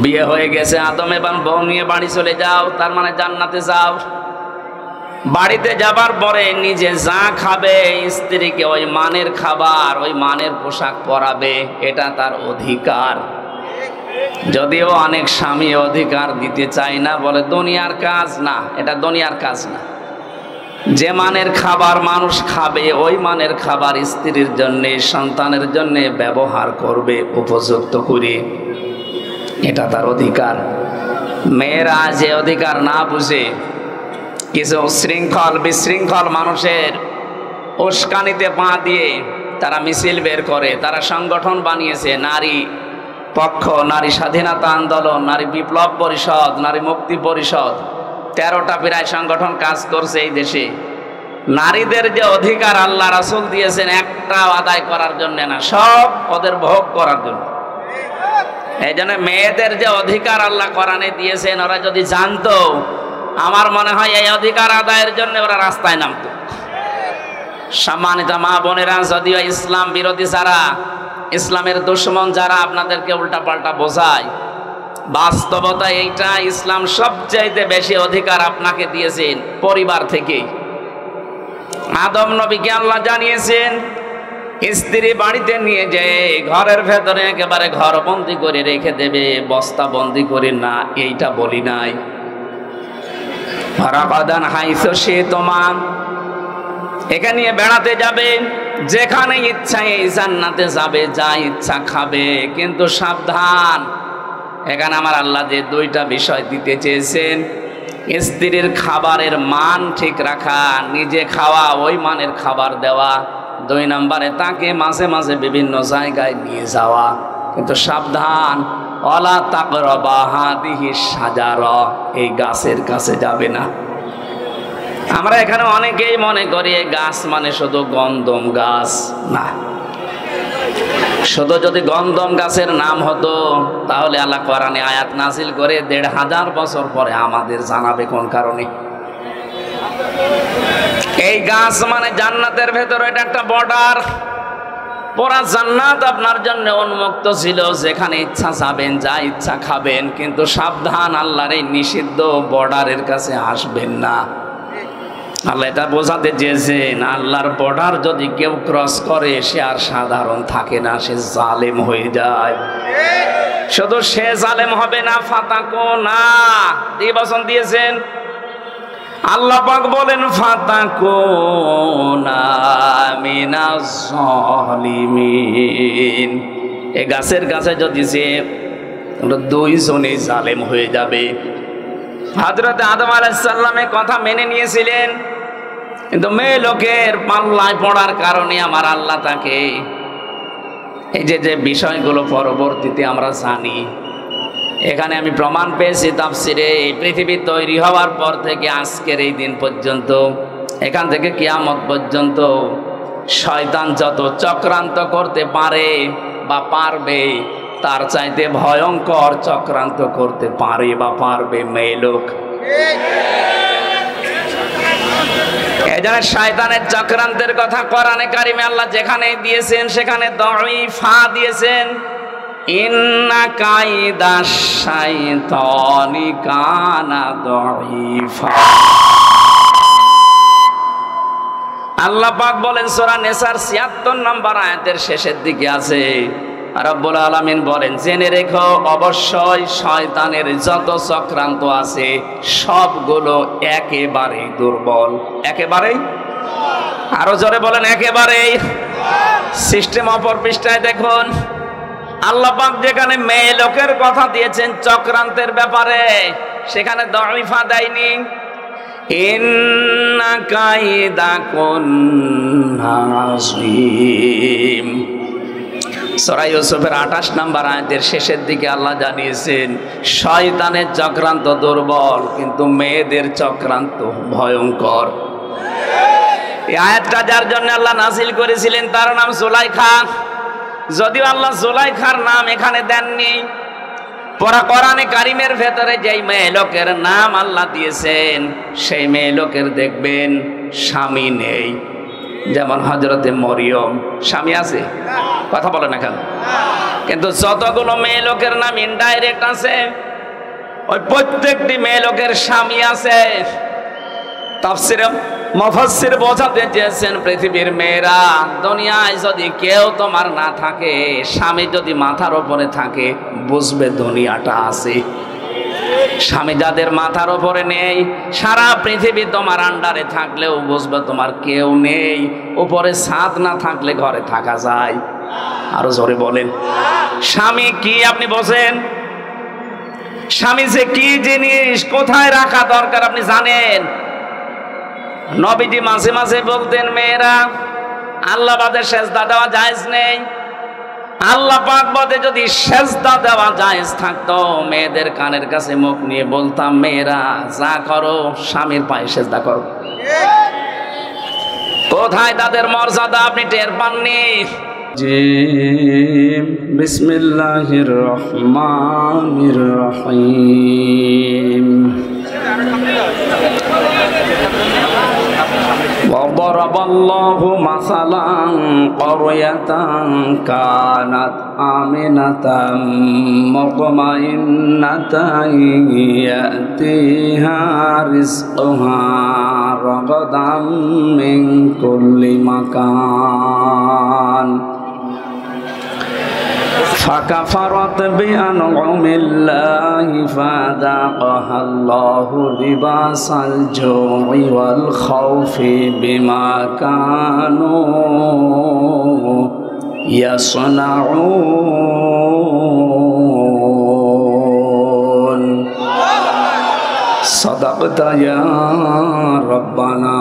বিয়ে হয়ে গেছে, আদম এবং বউ নিয়ে বাড়ি চলে যাও, তার মানে জান্নাতে যাও। বাড়িতে যাবার পরে নিজে যা খাবে, স্ত্রীকে ওই মানের খাবার, ওই মানের পোশাক পরাবে, এটা তার অধিকার। যদিও অনেক স্বামী অধিকার দিতে চায় না, বলে দুনিয়ার কাজ না, এটা দুনিয়ার কাজ না। যে মানের খাবার মানুষ খাবে, ওই মানের খাবার স্ত্রীর জন্য, সন্তানের জন্য ব্যবহার করবে উপযুক্ত করে, এটা তার অধিকার। মেয়েরা যে অধিকার না বুঝে, কিছু শৃঙ্খল বিশৃঙ্খল মানুষের উস্কানিতে পা দিয়ে তারা মিছিল বের করে, তারা সংগঠন বানিয়েছে, নারী পক্ষ, নারী স্বাধীনতা আন্দোলন, নারী বিপ্লব পরিষদ, নারী মুক্তি পরিষদ, 13টা প্রায় সংগঠন কাজ করছে এই দেশে। নারীদের যে অধিকার আল্লাহ রাসূল দিয়েছেন, একটাও আদায় করার জন্য না, সব ওদের ভোগ করার জন্য। এই জন্য মেয়েদের যে অধিকার আল্লাহ কোরআনে দিয়েছেন, ওরা যদি জানতো, আমার মনে হয় এই অধিকার আদায়ের জন্য ওরা রাস্তায় নামতো। সম্মানিত মা বোনেরা, যদিও ইসলাম বিরোধী যারা, ইসলামের দুশমন যারা আপনাদেরকে উল্টাপাল্টা বোঝায়, বাস্তবতা এইটা, ইসলাম সবচাইতে বেশি অধিকার আপনাকে দিয়েছেন পরিবার থেকেই। আদম নবীকে আল্লাহ জানিয়েছেন, স্ত্রী বাড়িতে নিয়ে যেয়ে ঘরের ভেতরে একেবারে ঘরবন্দি করে রেখে দেবে, বস্তা বন্দি করে না, এইটা বলি নাই। রাগাদান হাইসু শিতুমা, এখানে নিয়ে বেড়াতে যাবে, যেখানে ইচ্ছা এই জান্নাতে যাবে, যা ইচ্ছা খাবে, কিন্তু সাবধান, এখানে আমার আল্লাহ যে দুইটা বিষয় দিতে চেয়েছেন, স্ত্রীর খাবারের মান ঠিক রাখা, নিজে খাওয়া, ওই মানের খাবার দেওয়া। 2 নম্বরে তাকে মাঝে মাঝে বিভিন্ন জায়গায় নিয়ে যাওয়া, কিন্তু সাবধান, ওয়ালা তাকরাবা হাদিহি শাজারা, এই গাছের কাছে যাবে না। আমরা এখানে অনেকেই মনে করি এই গাছ মানে শুধু গন্ধম গাছ, না। শুধু যদি গন্ধম গাছের নাম হতো, তাহলে আল্লাহ কোরআনে আয়াত নাজিল করে 1500 বছর পরে আমাদের জানাবে কোন কারণে। এই গাছ মানে জান্নাতের ভেতরে, এটা একটা বর্ডার। পুরা জান্নাত আপনার জন্য উন্মুক্ত ছিল, যেখানে ইচ্ছা যাবেন, যা ইচ্ছা খাবেন, কিন্তু সাবধান, আল্লাহর এই নিষিদ্ধ বর্ডারের কাছে আসবেন না। আল্লাহ এটা বোঝাতে চেয়েছেন, আল্লাহর বর্ডার যদি কেউ ক্রস করে, সে আর সাধারণ থাকে না, সে জালেম হয়ে যায়। শুধু সে জালেম হবে না, ফাতাকো না, দিবসন দিয়েছেন আল্লাহ পাক, বলেন ফাতাকো না মিনাজ জালিমিন। এই গাছের কাছে যদি যে 2 জনই জালেম হয়ে যাবে। হযরত আদম আলাইহিস সালামের কথা মেনে নিয়েছিলেন, কিন্তু মেয়ে লোকের পাল্লায় পড়ার কারণে আমার আল্লাহ তাকে, এই যে বিষয়গুলো পরবর্তীতে আমরা জানি, এখানে আমি প্রমাণ পেয়েছি তাফসিরে, পৃথিবী তৈরি হওয়ার পর থেকে আজকের এই দিন পর্যন্ত, এখান থেকে কিয়ামত পর্যন্ত শয়তান যত চক্রান্ত করতে পারে বা পারবে, তার চাইতে ভয়ঙ্কর চক্রান্ত করতে পারে বা পারবে মেয়ে লোক। এজন্য শয়তানের চক্রান্তের কথা কোরআনে কারিমে আল্লাহ যেখানে দিয়েছেন, সেখানে দাঈফা দিয়েছেন, ইন্না কাইদাশ শাইতানি কানা দাঈফা। আল্লাহ পাক বলেন সূরা নিসার 76 নম্বর আয়াতের শেষের দিকে আছে, রব্বুল আলামিন বলেন, জেনে রেখো, অবশ্যই শয়তানের যত চক্রান্ত আছে সবগুলো একেবারেই দুর্বল। একেবারেই, আরো জোরে বলেন, একেবারেই। সিস্টেম অপর পৃষ্ঠায় দেখুন, আল্লাহ পাক যেখানে মেয়ে লোকের কথা দিয়েছেন চক্রান্তের ব্যাপারে, সেখানে দাঈফা দেয়নি। ইন্না কাইদাকুন্না আযীম। সূরা ইউসুফের 28 নম্বর আয়াতের শেষের দিকে আল্লাহ জানিয়েছেন, শয়তানের চক্রান্ত দুর্বল, কিন্তু মেয়েদের চক্রান্ত ভয়ঙ্কর। এই আয়াতটা যার জন্য আল্লাহ নাযিল করেছিলেন, তার নাম জুলাইখা। যদিও আল্লাহ জুলাইখার নাম এখানে দেননি, পুরা কোরআনে কারিমের ভেতরে যেই মেয়ে লোকের নাম আল্লাহ দিয়েছেন, সেই মেয়ে লোকের দেখবেন স্বামী নেই। যেমন হযরতে মরিয়ম। স্বামী আছে? কথা বলে না কেন? কিন্তু যতগুলো মেয়ে লোকের নাম ইনডাইরেক্ট আছে, ওই প্রত্যেকটি মেয়ে লোকের স্বামী আছে। তাফসিরে মুফাসসির বোঝাতে চেয়েছেন, পৃথিবীর মেয়েরা, দুনিয়ায় যদি কেউ তোমার না থাকে, স্বামী যদি মাথার উপরে থাকে, বুঝবে দুনিয়াটা আছে। স্বামী যাদের মাথার উপরে নেই, সারা পৃথিবী তোমার আন্ডারে থাকলেও বুঝবে তোমার কেউ নেই। উপরে ছাদ না থাকলে ঘরে থাকা যায়? আরো জোরে বলেন। স্বামী কি আপনি বোঝেন? স্বামী যে কি জিনিস, কোথায় রাখা দরকার আপনি জানেন? নবীজি মাঝে মাঝে বলতেন, মেয়েরা, আল্লাহ বাদে সেজদা দেওয়া জায়েজ নেই। আল্লাহ পাক বাদে যদি সেজদা দেওয়া জায়েজ থাকতো, মেয়েদের কানের কাছে মুখ নিয়ে বলতাম, মেয়েরা যা করো স্বামীর পায়ে সেজদা করো। কোথায় তাদের মর্যাদা আপনি টের পাননি? বিসমিল্লাহির রহমানির রহিম। وضرب الله مثلا قرية كانت آمنة مطمئنة يأتيها رزقها رغدا من كل مكان فكفرت بأنعم الله فذاقها الله لباس الجوع والخوف بما كانوا يصنعون صدقت يا ربنا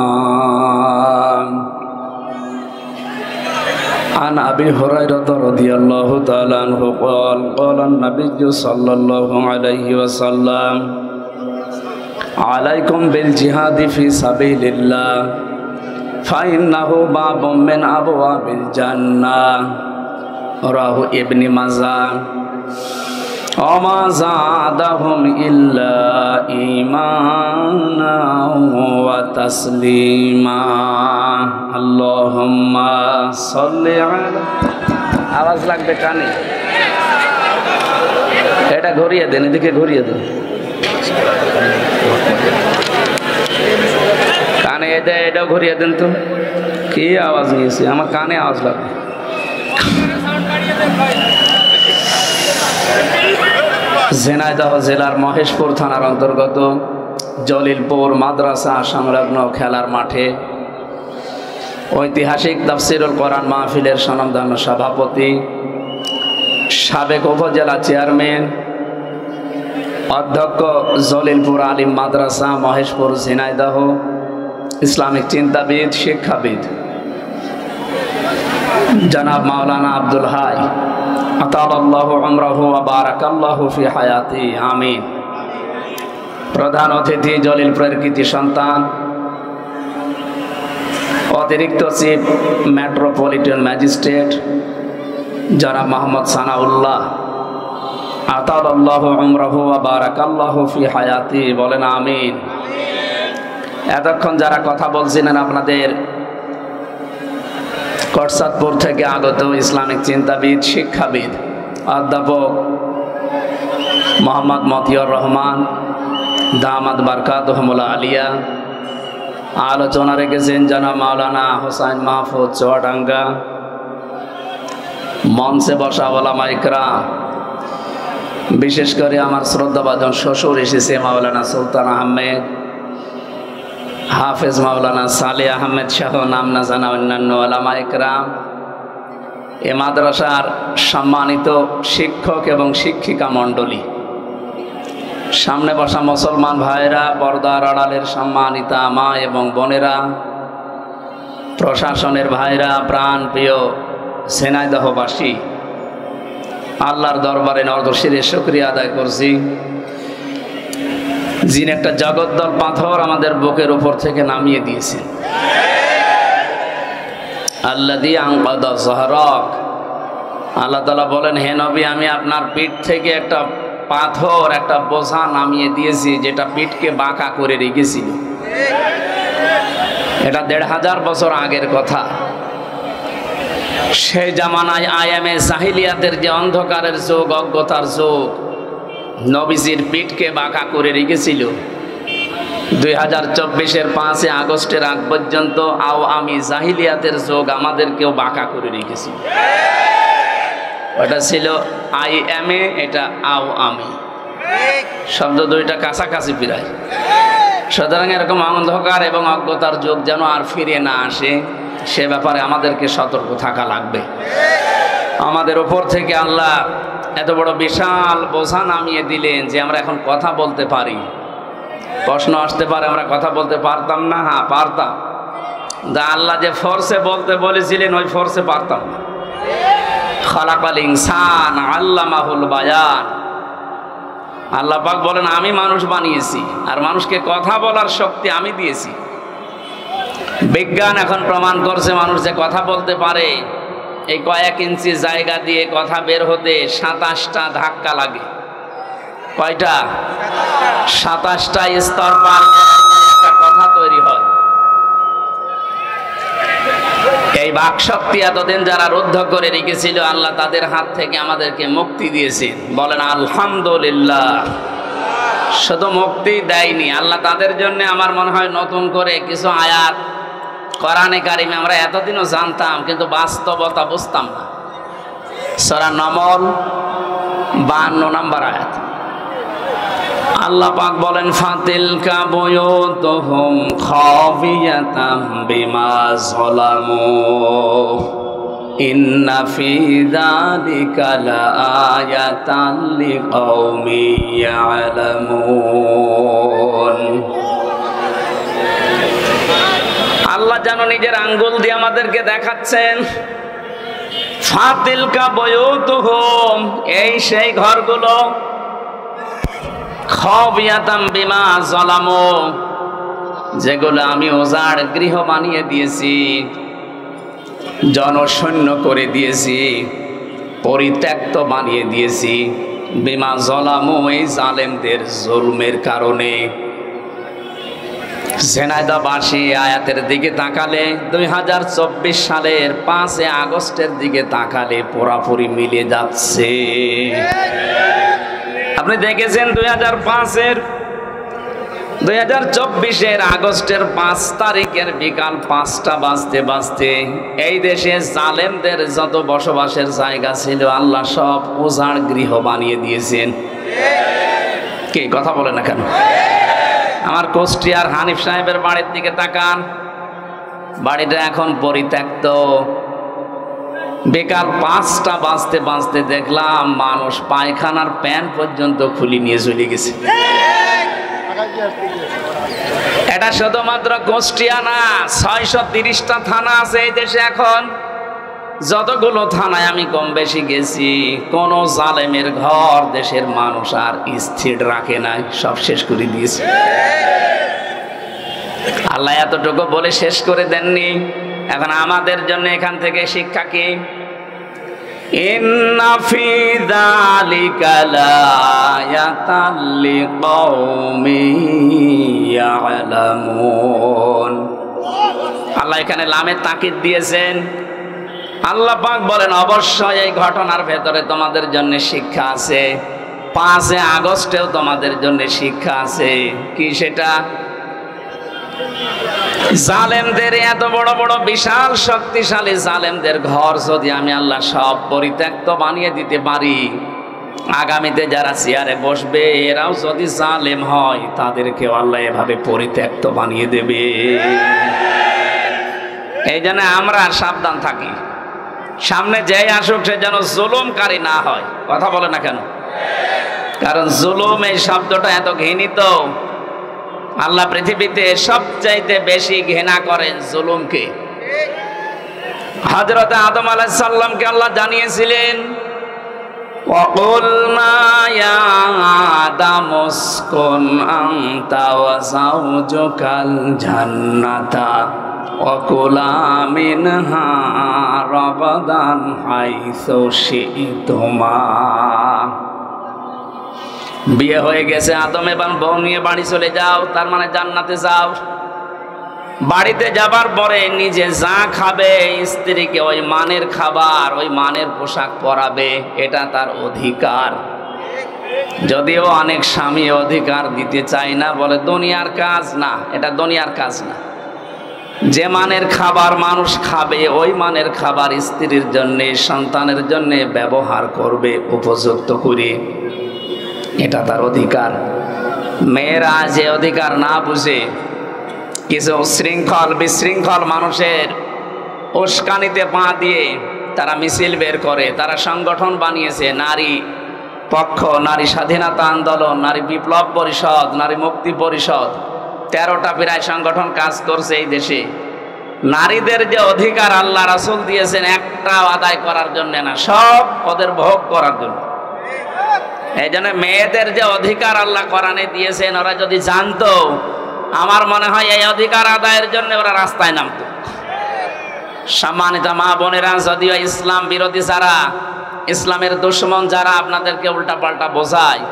عن أبي هريرة رضي الله تعالى عنه قال قال النبي صلى الله عليه وسلم عليكم بالجهاد في سبيل الله فإنه باب من أبواب الجنة رواه ابن ماجه وما زادهم إلا إيمانا وتسليما اللهم صل على আওয়াজ লাগবে কানে, এটা ঘুরিয়ে দেন, এদিকে ঘুরিয়ে দেন, কানে এটাও ঘুরিয়ে দেন। তো কি আওয়াজ নিয়েছে? আমার কানে আওয়াজ লাগবে। ঝিনাইদহ জেলার মহেশপুর থানার অন্তর্গত জলিলপুর মাদ্রাসা সংলগ্ন খেলার মাঠে ঐতিহাসিক তাফসিরুল কোরআন মাহফিলের স্বনামধন্য সভাপতি, সাবেক উপজেলা চেয়ারম্যান, অধ্যক্ষ জলিলপুর আলিম মাদ্রাসা মহেশপুর ঝিনাইদহ, ইসলামিক চিন্তাবিদ, শিক্ষাবিদ জনাব মাওলানা আব্দুল হাই আতালাল্লাহু উমরাহু ওয়া বারাকাল্লাহু ফি হায়াতি, আমিন। প্রধান অতিথি জলিলপুরের কৃতি সন্তান, অতিরিক্ত চিফ মেট্রোপলিটন ম্যাজিস্ট্রেট জনাব মোহাম্মদ সানাউল্লাহ আতালাল্লাহু উমরাহু ওয়া বারাকাল্লাহু ফি হায়াতি, বলেন আমিন। এতক্ষণ যারা কথা বলছিলেন আপনাদের করসাদপুর থেকে আগত ইসলামিক চিন্তাবিদ, শিক্ষাবিদ, অধ্যাপক মোহাম্মদ মতিউর রহমান দামাত বারকাতুহুল আলিয়া। আলোচনা রেখেছেন জনাব মাওলানা হোসাইন মাহফুজ চুয়াডাঙ্গা। মঞ্চে বসা ওলামা ইকরাম, বিশেষ করে আমার শ্রদ্ধাভাজন শ্বশুর এসেছে মাওলানা সুলতান আহমেদ, হাফেজ মাওলানা সালে আহমেদ সহ নাম না জানা অন্যান্য ওলামা ইকরাম, এ মাদ্রাসার সম্মানিত শিক্ষক এবং শিক্ষিকা মণ্ডলী, সামনে বসা মুসলমান ভাইরা, পর্দার আড়ালের সম্মানিতা মা এবং বোনেরা, প্রশাসনের ভাইরা, প্রাণ প্রিয় ঝিনাইদহবাসী, আল্লাহর দরবারে নরদর্শিরে শুকরিয়া আদায় করছি, যিনি একটা জগদ্দল পাথর আমাদের বুকের উপর থেকে নামিয়ে দিয়েছেন। আল্লাযী আনকাযা যহরাক, আল্লাহ তাআলা বলেন, হে নবী, আমি আপনার পিঠ থেকে একটা পাথর, একটা বোঝা নামিয়ে দিয়েছি, যেটা পিঠকে বাঁকা করে রেখেছিল। এটা ১৫০০ বছর আগের কথা। সেই জামানায় আয়ামে জাহিলিয়াতের যে অন্ধকারের যুগ, অজ্ঞতার যুগ, নবীজির পিঠকে বাঁকা করে রেখেছিল। 2024-এর 5 আগস্টের আগ পর্যন্ত আমি জাহিলিয়াতের যুগ আমাদেরকেও বাঁকা করে রেখেছিল। ওটা ছিল IMA, এটা আমি, শব্দ দুইটা কাছাকাছি প্রায়। সুতরাং এরকম অন্ধকার এবং অজ্ঞতার যুগ যেন আর ফিরে না আসে, সে ব্যাপারে আমাদেরকে সতর্ক থাকা লাগবে। আমাদের ওপর থেকে আল্লাহ এত বড় বিশাল বোঝা নামিয়ে দিলেন যে আমরা এখন কথা বলতে পারি। প্রশ্ন আসতে পারে আমরা কথা বলতে পারতাম না? হ্যাঁ পারতাম। যা আল্লাহ যে ফোর্সে বলতে বলেছিলেন ওই ফোর্সে পারতাম না। খালাকাল ইনসান আল্লামাহুল বায়ান। আল্লাহ পাক বলেন আমি মানুষ বানিয়েছি আর মানুষকে কথা বলার শক্তি আমি দিয়েছি। বিজ্ঞান এখন প্রমাণ করছে মানুষ যে কথা বলতে পারে। এই কয়েক ইঞ্চি জায়গা দিয়ে কথা বের হতে 27টা ধাক্কা লাগে। কয়টা? 27টা স্তর পার একটা কথা তৈরি হয়। এই বাকশক্তি এতদিন যারা রুদ্ধ করে রেখেছিল আল্লাহ তাদের হাত থেকে আমাদেরকে মুক্তি দিয়েছেন। বলেন আলহামদুলিল্লাহ। শুধু মুক্তি দেয়নি আল্লাহ তাদের জন্য, আমার মনে হয় নতুন করে কিছু আয়াত কোরআনে কারিমে আমরা এতদিনও জানতাম কিন্তু বাস্তবতা বুঝতাম না। সূরা নমল 52 নম্বর আয়াত আল্লাহ পাক বলেন ফাতিলকা বুয়ুতুহুম খাফিয়াতাম বিমা যালামু ইন্না ফি যালিকা লাআয়াতান লিকাউমিন ইয়ালামুন। আল্লাহ যেন নিজের আঙ্গুল দিয়ে আমাদেরকে দেখাচ্ছেন ফাতিলকা বুয়ুতুহুম, এই সেই ঘরগুলো, খাবিয়াতাম বিমা যালামু, যেগুলো আমি উজাড় গৃহ বানিয়ে দিয়েছি, জনশূন্য করে দিয়েছি, পরিত্যক্ত বানিয়ে দিয়েছি। বিমা যালামু, এই জালেমদের জুলমের কারণে। ঝিনাইদহবাসী আয়াতের দিকে তাকালে 2024 সালের 5 আগস্টের দিকে তাকালে পুরাপুরি মিলে যাচ্ছে। আপনি দেখেছেন 2024-এর আগস্টের 5 তারিখের বিকাল 5টা বাজতে বাজতে এই দেশে জালেমদের যত বসবাসের জায়গা ছিল আল্লাহ সব উজাড় গৃহ বানিয়ে দিয়েছেন। কে কথা বলে না কেন? আমার কুষ্টিয়ার হানিফ সাহেবের বাড়ির দিকে তাকান, বাড়িটা এখন পরিত্যক্ত। বিকাল 5টা বাজতে বাজতে দেখলাম মানুষ পায়খানার প্যান্ট পর্যন্ত খুলে নিয়ে চলে গেছে। এটা শুধুমাত্র কুষ্টিয়া না, 630টা থানা আছে এই দেশে। এখন যতগুলো থানায় আমি কম বেশি গেছি, কোন জালেমের ঘর দেশের মানুষ আর স্থির রাখে নাই, সব শেষ করে দিয়েছে। আল্লাহ এতটুকু বলে শেষ করে দেননি। এখন আমাদের জন্য এখান থেকে শিক্ষা কি? ইন্না ফি যালিকা লাআয়াতান লিকাউমিন ইয়ালামুন। আল্লাহ এখানে লামের তাকিদ দিয়েছেন। আল্লাহ পাক বলেন অবশ্যই এই ঘটনার ভেতরে তোমাদের জন্য শিক্ষা আছে। 5 আগস্টেও তোমাদের জন্য শিক্ষা আছে। কি সেটা? জালেমদের এত বড় বড় বিশাল শক্তিশালী জালেমদের ঘর যদি আমি আল্লাহ সব পরিত্যক্ত বানিয়ে দিতে পারি, আগামীতে যারা চেয়ারে বসবে এরাও যদি জালেম হয় তাদেরকেও আল্লাহ এভাবে পরিত্যক্ত বানিয়ে দেবে। এই জন্য আমরা সাবধান থাকি, সামনে যেই আসুক সে যেন জুলুমকারী না হয়। কথা বলে না কেন? কারণ জুলুম এই শব্দটা এত ঘৃণিত। আল্লাহ পৃথিবীতে সবচাইতে বেশি ঘৃণা করেন জুলুমকে। হযরত আদম আলাইহিস সালামকে আল্লাহ জানিয়েছিলেন وَقُلْنَا يَا آدَمُ اسْكُنْ أَنْتَ وَزَوْجُكَ الْجَنَّةَ وَكُلَا مِنْهَا رَغَدًا حَيْثُ شِئْتُمَا। বিয়ে হয়ে গেছে, আদম এবং বউ নিয়ে বাড়ি চলে যাও, তার মানে জান্নাতে যাও। বাড়িতে যাবার পরে নিজে যা খাবে স্ত্রীকে ওই মানের খাবার ওই মানের পোশাক পরাবে, এটা তার অধিকার। যদিও অনেক স্বামী অধিকার দিতে চায় না, বলে দুনিয়ার কাজ না, এটা দুনিয়ার কাজ না। যে মানের খাবার মানুষ খাবে ওই মানের খাবার স্ত্রীর জন্যে সন্তানের জন্যে ব্যবহার করবে উপযুক্ত করে, এটা তার অধিকার। মেয়েরা যে অধিকার না বুঝে কিছু শৃঙ্খল বিশৃঙ্খল মানুষের উস্কানিতে পা দিয়ে তারা মিছিল বের করে, তারা সংগঠন বানিয়েছে, নারী পক্ষ, নারী স্বাধীনতা আন্দোলন, নারী বিপ্লব পরিষদ, নারী মুক্তি পরিষদ, 13টা প্রায় সংগঠন কাজ করছে এই দেশে। নারীদের যে অধিকার আল্লাহ রাসূল দিয়েছেন একটাও আদায় করার জন্য না, সব ওদের ভোগ করার জন্য। এই জন্য মেয়েদের যে অধিকার আল্লাহ কোরআনে দিয়েছেন, ওরা যদি জানতো, আমার মনে হয় এই অধিকার আদায়ের জন্য ওরা রাস্তায় নামতো। সম্মানিত মা বোনেরা, যদিও ইসলাম বিরোধী যারা, ইসলামের দুশমন যারা আপনাদেরকে উল্টাপাল্টা বোঝায়,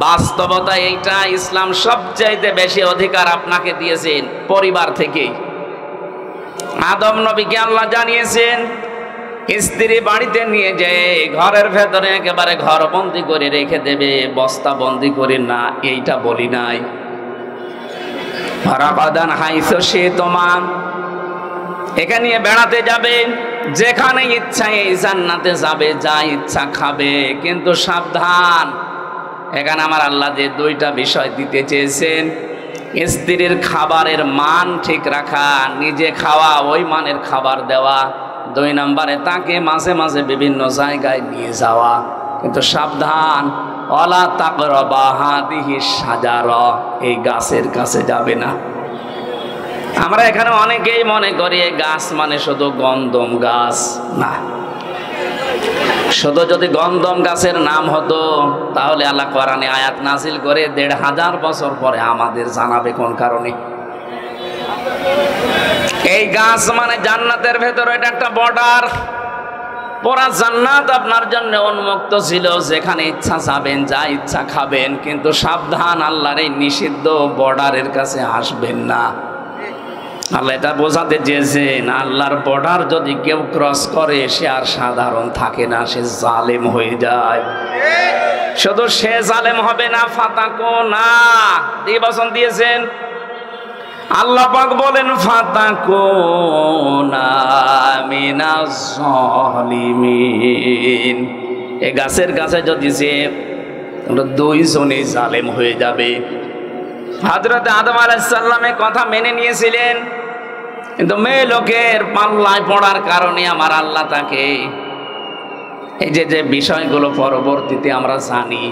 বাস্তবতা এইটা, ইসলাম সবচাইতে বেশি অধিকার আপনাকে দিয়েছেন পরিবার থেকে। আদম নবীকে আল্লাহ জানিয়েছেন স্ত্রী বাড়িতে নিয়ে যেয়ে ঘরের ভেতরে একেবারে ঘরবন্দি করে রেখে দেবে, বস্তা বন্দি করে না, এইটা বলি নাই। রাবাদান হাইসো সে তোমার, এখানে বেড়াতে যাবে, যেখানে ইচ্ছা এই জান্নাতে যাবে, যা ইচ্ছা খাবে, কিন্তু সাবধান, এখানে আমার আল্লাহ যে 2টা বিষয় দিতে চেয়েছেন, স্ত্রীর খাবারের মান ঠিক রাখা, নিজে খাওয়া, ওই মানের খাবার দেওয়া, 2 নম্বরে তাকে মাঝে মাঝে বিভিন্ন জায়গায় নিয়ে যাওয়া, কিন্তু সাবধান, ওয়ালা তাকরাবা হাদিহি শাজারা, এই গাছের কাছে যাবে না। আমরা এখানে অনেকেই মনে করি এই গাছ মানে শুধু গন্ধম গাছ, না। শুধু যদি গন্ধম গাছের নাম হতো তাহলে আল্লাহ কোরআনে আয়াত নাজিল করে 1500 বছর পরে আমাদের জানাবে কোন কারণে। এই গাছ মানে জান্নাতের ভেতর, এটা একটা বর্ডার। পুরা জান্নাত আপনার জন্য উন্মুক্ত ছিল, যেখানে ইচ্ছা যাবেন, যা ইচ্ছা খাবেন, কিন্তু সাবধান, আল্লাহর এই নিষিদ্ধ বর্ডারের কাছে আসবেন না। আল্লাহ এটা বোঝাতে চেয়েছেন, আল্লাহর বর্ডার যদি কেউ ক্রস করে সে আর সাধারণ থাকে না, সে জালেম হয়ে যায়। শুধু সে জালেম হবে না, ফাতাকো না, বচন দিয়েছেন আল্লাহ পাক, বলেন ফাতাকো না মিনাজ জালিমিন। এই গাছের কাছে যদি যে 2 জনই জালেম হয়ে যাবে। হযরত আদম আলাইহিস সালামের কথা মেনে নিয়েছিলেন, কিন্তু মেয়ে লোকের পাল্লায় পড়ার কারণে আমার আল্লাহ তাকে এই যে বিষয়গুলো পরবর্তীতে আমরা জানি।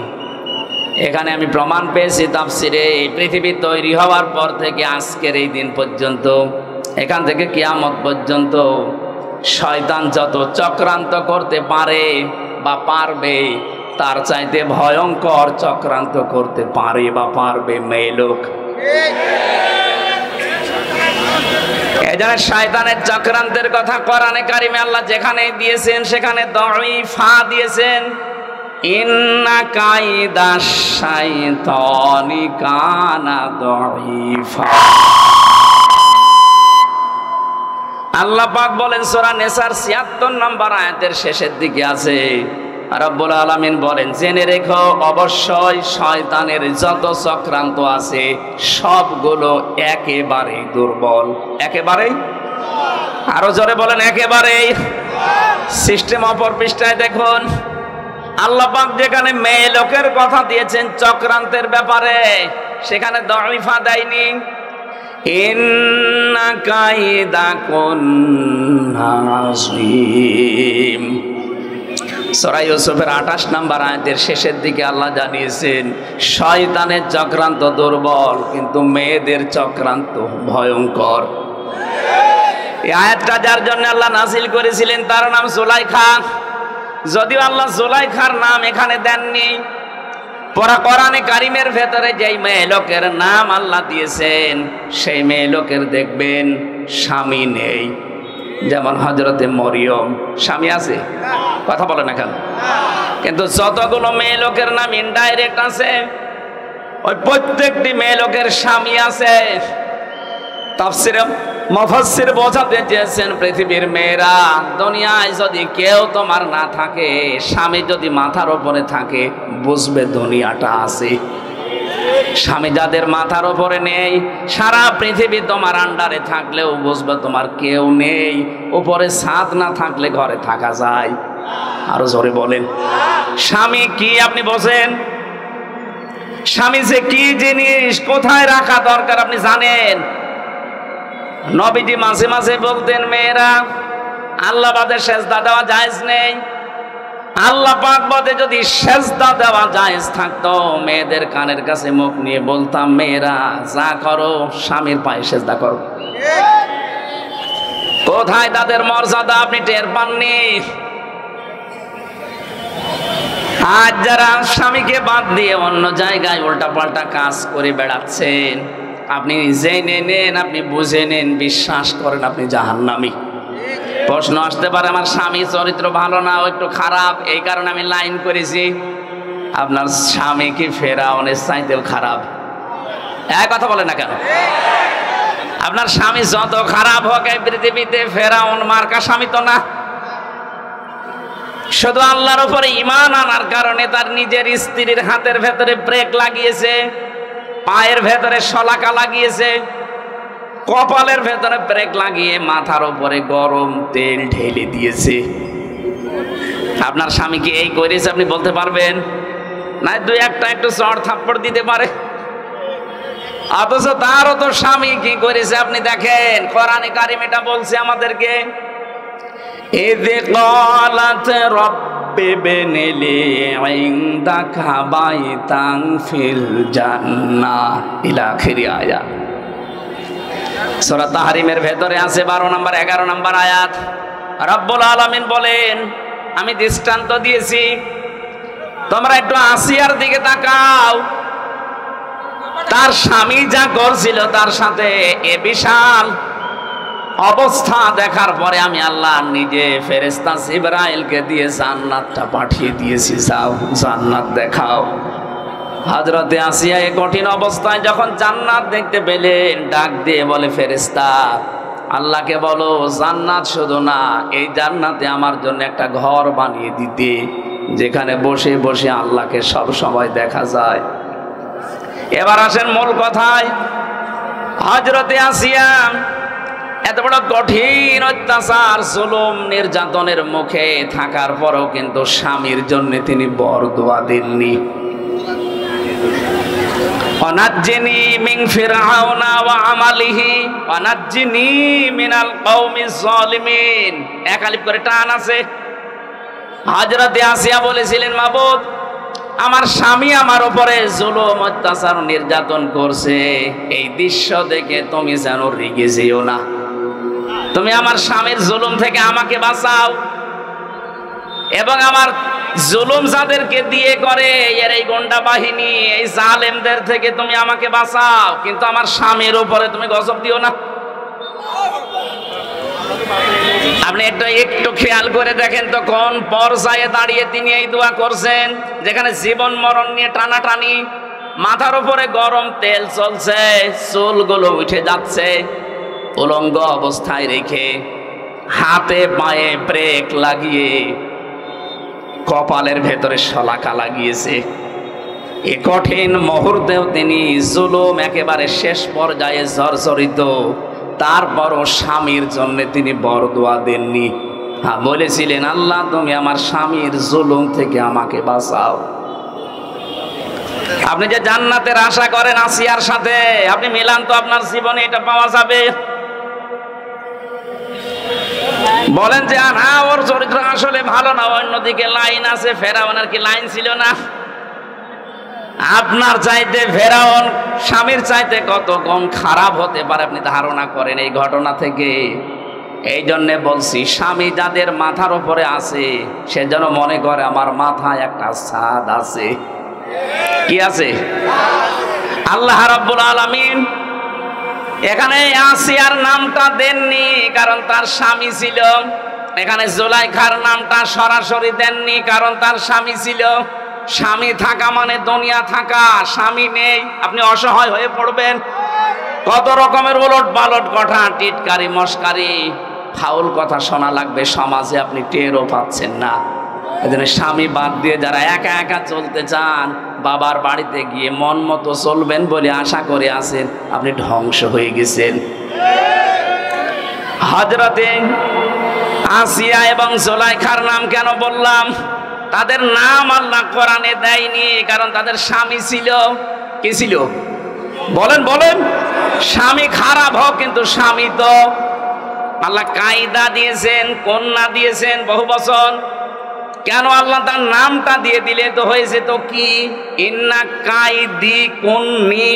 এখানে আমি প্রমাণ পেয়েছি তাফসিরে, পৃথিবী তৈরি হওয়ার পর থেকে আজকের এই দিন পর্যন্ত, এখান থেকে কিয়ামত পর্যন্ত শয়তান যত চক্রান্ত করতে পারে বা পারবে, তার চাইতে ভয়ঙ্কর চক্রান্ত করতে পারে বা পারবে মেয়ে লোক। এজন্য শয়তানের চক্রান্তের কথা কোরআনে কারিমে আল্লাহ যেখানে দিয়েছেন সেখানে দাঈফা দিয়েছেন, ইন্না কাইদাশ শাইতানি কানা দাঈফা। আল্লাহ পাক বলেন সূরা নিসার ৭৬ নম্বর আয়াতের শেষের দিকে আছে, রব্বুল আলামিন বলেন, জেনে রেখো অবশ্যই শয়তানের যত চক্রান্ত আছে সবগুলো একেবারেই দুর্বল। একেবারেই, আরো জোরে বলেন, একেবারেই। সিস্টেম অপর পৃষ্ঠায় দেখুন, আল্লাহ পাক যেখানে মেয়ে লোকের কথা দিয়েছেন চক্রান্তের ব্যাপারে, সেখানে দাঈফা দেয়নি। ইন্না কাইদাকুন্না আযীম। সূরা ইউসুফের 28 নম্বর আয়াতের শেষের দিকে আল্লাহ জানিয়েছেন শয়তানের চক্রান্ত দুর্বল, কিন্তু মেয়েদের চক্রান্ত ভয়ঙ্কর। এই আয়াতটা যার জন্য আল্লাহ নাযিল করেছিলেন তার নাম জুলাইখা। যদিও আল্লাহ জুলাইখার নাম এখানে দেননি, পুরা কোরআনে কারিমের ভেতরে যেই মেয়ে লোকের নাম আল্লাহ দিয়েছেন সেই মেয়ে লোকের দেখবেন স্বামী নেই। যেমন হযরতে মরিয়ম, স্বামী আছে? কথা বলে না কেন? কিন্তু যতগুলো মেয়ে লোকের নাম ইনডাইরেক্ট আছে, ওই প্রত্যেকটি মেয়ে লোকের স্বামী আছে। তাফসিরে মুফাসসির বোঝাতে চেয়েছেন পৃথিবীর মেয়েরা, দুনিয়ায় যদি কেউ তোমার না থাকে, স্বামী যদি মাথার উপরে থাকে, বুঝবে দুনিয়াটা আছে। স্বামী যাদের মাথার উপরে নেই, সারা পৃথিবী তোমার আন্ডারে থাকলেও বুঝবে তোমার কেউ নেই। উপরে ছাদ না থাকলে ঘরে থাকা যায়। আরো জোরে বলেন, স্বামী কি আপনি বোঝেন? স্বামী যে কি জিনিস, কোথায় রাখা দরকার আপনি জানেন। নবীজি মাঝে মাঝে বলতেন, মেয়েরা আল্লাহ বাদে সেজদা দেওয়া জায়েজ নেই। আল্লাহ পাক বাদে যদি সেজদা দেওয়া জায়েজ থাকতো, মেয়েদের কানের কাছে মুখ নিয়ে বলতাম, মেয়েরা যা করো স্বামীর পায়ে সেজদা করো। কোথায় তাদের মর্যাদা আপনি টের পাননি। আজ যারা স্বামীকে বাদ দিয়ে অন্য জায়গায় উল্টাপাল্টা কাজ করে বেড়াচ্ছেন, আপনি জেনে নেন, আপনি বুঝে নেন, বিশ্বাস করেন আপনি জাহান্নামী। প্রশ্ন আসতে পারে, আমার স্বামী চরিত্র ভালো না, ও একটু খারাপ, এই কারণে আমি লাইন করেছি। আপনার স্বামী কি ফেরাউনের চাইতেও খারাপ? এক কথা বলে না কেন? আপনার স্বামী যত খারাপ হোক এই পৃথিবীতে, ফেরাউন মার্কা স্বামী তো না। শুধু আল্লাহর উপরে ঈমান আনার কারণে তার নিজের স্ত্রীর হাতের ভেতরে ব্রেক লাগিয়েছে, পায়ের ভেতরে শলাকা লাগিয়েছে, কপালের ভেতরে ব্রেক লাগিয়ে মাথার উপরে গরম তেল ঢেলে দিয়েছে। আপনার স্বামী কি এই করেছে আপনি বলতে পারবেন? না, দুই একটা একটু চড় থাপ্পড় দিতে পারে। অথচ তারও তো স্বামী কি করেছে আপনি দেখেন। কোরআনে কারিম এটা বলছে আমাদেরকে, ইযে ক্বালাত রাব্বি ইবনি লি ইনদাকা বাইতান ফিল জান্নাহ ইলা আখিরি আয়াত। সূরা তাহরিমের ভেতরে আছে 12 নম্বর 11 নম্বর আয়াত। রব্বুল আলামিন বলেন, আমি দৃষ্টান্ত দিয়েছি, তোমরা একটু আসিয়ার দিকে তাকাও। তার স্বামী যা করছিল তার সাথে, এ বিশাল অবস্থা দেখার পরে আমি আল্লাহ নিজে ফেরেশতা জিবরাইলকে দিয়ে জান্নাতটা পাঠিয়ে দিয়েছি, যাও জান্নাত দেখাও। হযরতে আসিয়া এই কঠিন অবস্থায় যখন জান্নাত দেখতে পেলেন, ডাক দিয়ে বলে, ফেরেশতা আল্লাহকে বলো জান্নাত শুধু না, এই জান্নাতে আমার জন্য একটা ঘর বানিয়ে দিতে, যেখানে বসে বসে আল্লাহকে সব সময় দেখা যায়। এবার আসেন মূল কথায়। হযরতে আসিয়া এত বড় কঠিন অত্যাচার, জুলুম, নির্যাতনের মুখে থাকার পরও কিন্তু স্বামীর জন্য তিনি বরদোয়া দেননি। অনাজ্জিনি মিন ফিরআউনা ওয়া আমালিহি অনাজ্জিনি মিনাল কওমিজ জালিমিন। এক আলিফ করে টান আছে। হযরতে আসিয়া বলেছিলেন, মাবুদ আমার স্বামী আমার উপরে জুলুম, অত্যাচার, নির্যাতন করছে, এই দৃশ্য দেখে তুমি যেন রেগে যেও না, তুমি আমার স্বামীর জুলুম থেকে আমাকে বাঁচাও, এবং আমার জুলুম যাদেরকে দিয়ে করে এর এই গুন্ডা বাহিনী, এই জালেমদের থেকে তুমি আমাকে বাঁচাও, কিন্তু আমার স্বামীর উপরে তুমি গজব দিও না। আপনি একটু খেয়াল করে দেখেন তো, কোন পর্যায়ে দাঁড়িয়ে তিনি এই দোয়া করছেন, যেখানে জীবন মরণ নিয়ে টানাটানি, মাথার উপরে গরম তেল চলছে, চুলগুলো উঠে যাচ্ছে, উলঙ্গ অবস্থায় রেখে হাতে পায়ে ব্রেক লাগিয়ে কপালের ভেতরে শলাকা লাগিয়েছে। এই কঠিন মুহূর্তেও তিনি জুলুম একেবারে শেষ পর্যায়ে জর্জরিত, তারপরও স্বামীর জন্য তিনি বরদোয়া দেননি। হ্যাঁ, বলেছিলেন, আল্লাহ তুমি আমার স্বামীর জুলুম থেকে আমাকে বাঁচাও। আপনি যে জান্নাতের আশা করেন আসিয়ার সাথে, আপনি মিলান তো আপনার জীবনে এটা পাওয়া যাবে। বলেন যে না, ওর চরিত্র আসলে ভালো না, অন্যদিকে লাইন আছে। ফেরাউনের কি লাইন ছিল না? আপনার চাইতে ফেরাউন স্বামীর চাইতে কত কম খারাপ হতে পারে আপনি ধারণা করেন এই ঘটনা থেকে। এই জন্যে বলছি, স্বামী যাদের মাথার উপরে আছে, সে যেন মনে করে আমার মাথায় একটা ছাদ আছে। কি আছে? আল্লাহ রাব্বুল আলামিন এখানে আসিয়ার নামটা দেননি কারণ তার স্বামী ছিল, এখানে জুলাইখার নামটা সরাসরি দেননি কারণ তার স্বামী ছিল। স্বামী থাকা মানে দুনিয়া থাকা, স্বামী নেই আপনি অসহায় হয়ে পড়বেন। কত রকমের উলট পালট কথা, টিটকারি মস্কারি ফাউল কথা শোনা লাগবে সমাজে, আপনি টেরও পাচ্ছেন না। এজন্য স্বামী বাদ দিয়ে যারা একা একা চলতে চান, বাবার বাড়িতে গিয়ে মন মতো চলবেন বলে আশা করে আছেন, আপনি ধ্বংস হয়ে গেছেন। হযরতে আসিয়া এবং জুলাইখার নাম কেন বললাম? তাদের নাম আল্লাহ কোরআনে দেয়নি, কারণ তাদের স্বামী ছিল, কি ছিল বলেন বলেন? স্বামী খারাপ হোক, কিন্তু স্বামী তো আল্লাহ কায়দা দিয়েছেন, কন্যা দিয়েছেন বহু বছর। কেন আল্লাহ তার নামটা দিয়ে দিলে তো হয়েছে তো কি, ইন্না কাইদি কুন্নি,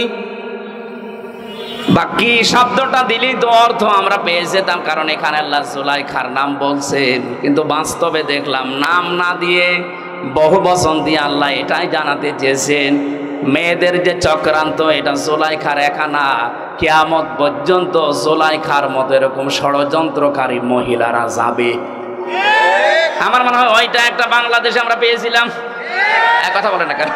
বাকি শব্দটা দিলেই তো অর্থ আমরা পেয়ে যেতাম, কারণ এখানে আল্লাহ জুলাইখার নাম বলছেন। কিন্তু বাস্তবে দেখলাম নাম না দিয়ে বহু বচন দিয়ে আল্লাহ এটাই জানাতে চেয়েছেন, মেয়েদের যে চক্রান্ত এটা জুলাইখার একা না, কিয়ামত পর্যন্ত জুলাইখার মতো এরকম ষড়যন্ত্রকারী মহিলারা যাবে। আমার মনে হয় ওইটা একটা বাংলাদেশে আমরা পেয়েছিলাম, এক কথা বলে না কেন?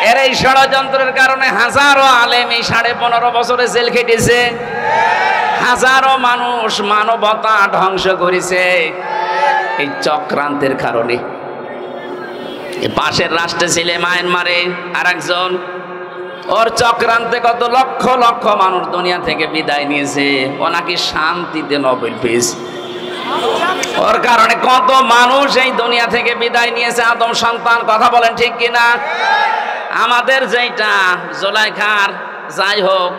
এর এই ষড়যন্ত্রের কারণে হাজারো আলেম এই 15.5 বছরে জেল খেটেছে, হাজারো মানুষ মানবতা ধ্বংস করেছে এই চক্রান্তের কারণে। পাশের রাষ্ট্রে ছিল মায়ানমারে আরেকজন, ওর চক্রান্তে কত লক্ষ লক্ষ মানুষ দুনিয়া থেকে বিদায় নিয়েছে, ও নাকি শান্তিতে নোবেল পেয়েছে। ওর কারণে কত মানুষ এই দুনিয়া থেকে বিদায় নিয়েছে, আদম সন্তান, কথা বলেন ঠিক কিনা? আমাদের যেটা জুলাইখার, যাই হোক,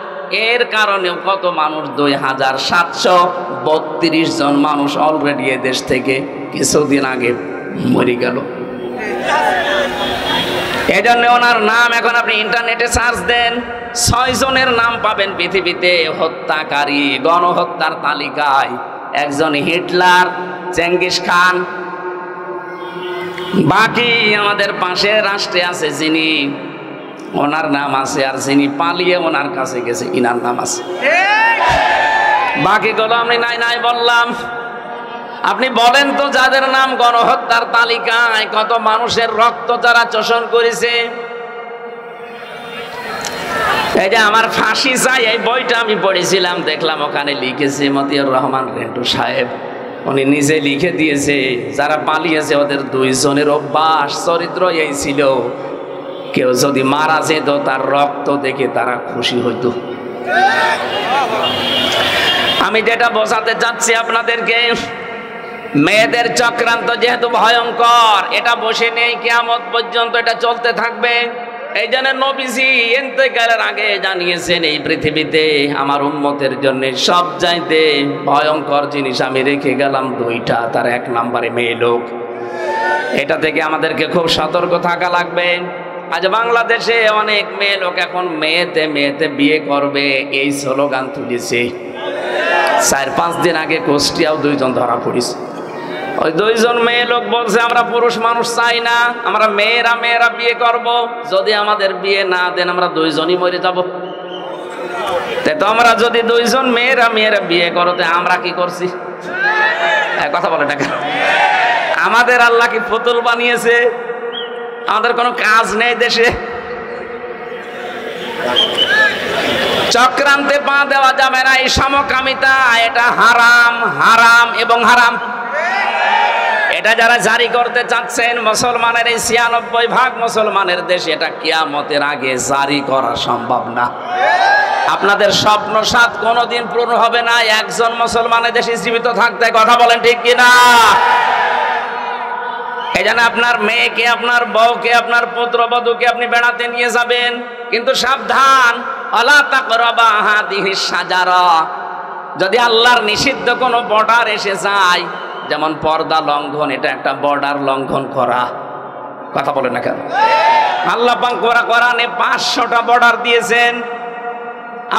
এর কারণে কত মানুষ, 2732 জন মানুষ অলরেডি এ দেশ থেকে কিছুদিন আগে মরে গেল। এই জন্য ওনার নাম এখন আপনি ইন্টারনেটে সার্চ দেন, 6 জনের নাম পাবেন পৃথিবীতে হত্যাকারী, গণহত্যার তালিকায়। একজন হিটলার, চেঙ্গিস খান, বাকি আমাদের পাশের রাষ্ট্রে আছে যিনি, ওনার নাম আছে, আর যিনি পালিয়ে ওনার কাছে গেছে ইনার নাম আছে। বাকিগুলো আমি নাই নাই বললাম। আপনি বলেন তো, যাদের নাম গণহত্যার তালিকায়, কত মানুষের রক্ত যারা চোষণ করেছে। এই যে আমার ফাঁসি চাই, এই বইটা আমি পড়েছিলাম, দেখলাম ওখানে লিখেছে মতিউর রহমান রেন্টু সাহেব, উনি নিজে লিখে দিয়েছে, যারা পালিয়েছে ওদের 2 জনের অভ্যাস চরিত্র এই ছিল, কেউ যদি মারা যেত তার রক্ত দেখে তারা খুশি হইত। আমি যেটা বোঝাতে চাচ্ছি আপনাদেরকে, মেয়েদের চক্রান্ত যেহেতু ভয়ঙ্কর, এটা বসে নেই, কিয়ামত পর্যন্ত এটা চলতে থাকবে। এই জন্য নবীজি ইন্তেকালের আগে জানিয়েছেন, এই পৃথিবীতে আমার উম্মতের জন্য সবচাইতে ভয়ঙ্কর জিনিস আমি রেখে গেলাম 2টা, তার 1 নম্বরে মেয়ে লোক। এটা থেকে আমাদেরকে খুব সতর্ক থাকা লাগবে। আজ বাংলাদেশে অনেক মেয়ে লোক এখন মেয়েতে মেয়েতে বিয়ে করবে এই স্লোগান তুলেছে। 4-5 দিন আগে কুষ্টিয়াও 2 জন ধরা পড়েছে। ওই 2 জন মেয়ে লোক বলছে, আমরা পুরুষ মানুষ চাই না, আমরা মেয়েরা মেয়েরা বিয়ে করব, যদি আমাদের বিয়ে না দেন আমরা 2 জনই মরে যাব। তো আমরা যদি 2 জন মেয়েরা মেয়েরা বিয়ে করতে আমরা কি করছি? কথা বলে টাকা, আমাদের আল্লাহ কি পুতুল বানিয়েছে? আমাদের কোনো কাজ নেই দেশে? চক্রান্তে পা দেওয়া যাবে না, এই সমকামিতা এটা হারাম, হারাম এবং হারাম। এটা যারা জারি করতে চাচ্ছেন, মুসলমানের এই 96% মুসলমানের দেশে, এটা কিয়ামতের আগে জারি করা সম্ভব না। আপনাদের স্বপ্ন সাথ কোনোদিন পূরণ হবে না একজন মুসলমানের দেশে জীবিত থাকতে, কথা বলেন ঠিক কিনা? এই জন্য আপনার মেয়েকে, আপনার বউকে, আপনার পুত্রবধূকে আপনি বেড়াতে নিয়ে যাবেন, কিন্তু সাবধান, আলা তাকরাবা হাদিহিস শাজারা। যদি আল্লাহর নিষিদ্ধ কোনো বর্ডার এসে যায়, যেমন পর্দা লঙ্ঘন, এটা একটা বর্ডার লঙ্ঘন করা, কথা বলে না কেন? আল্লাহ পাক কোরআনে 500টা বর্ডার দিয়েছেন।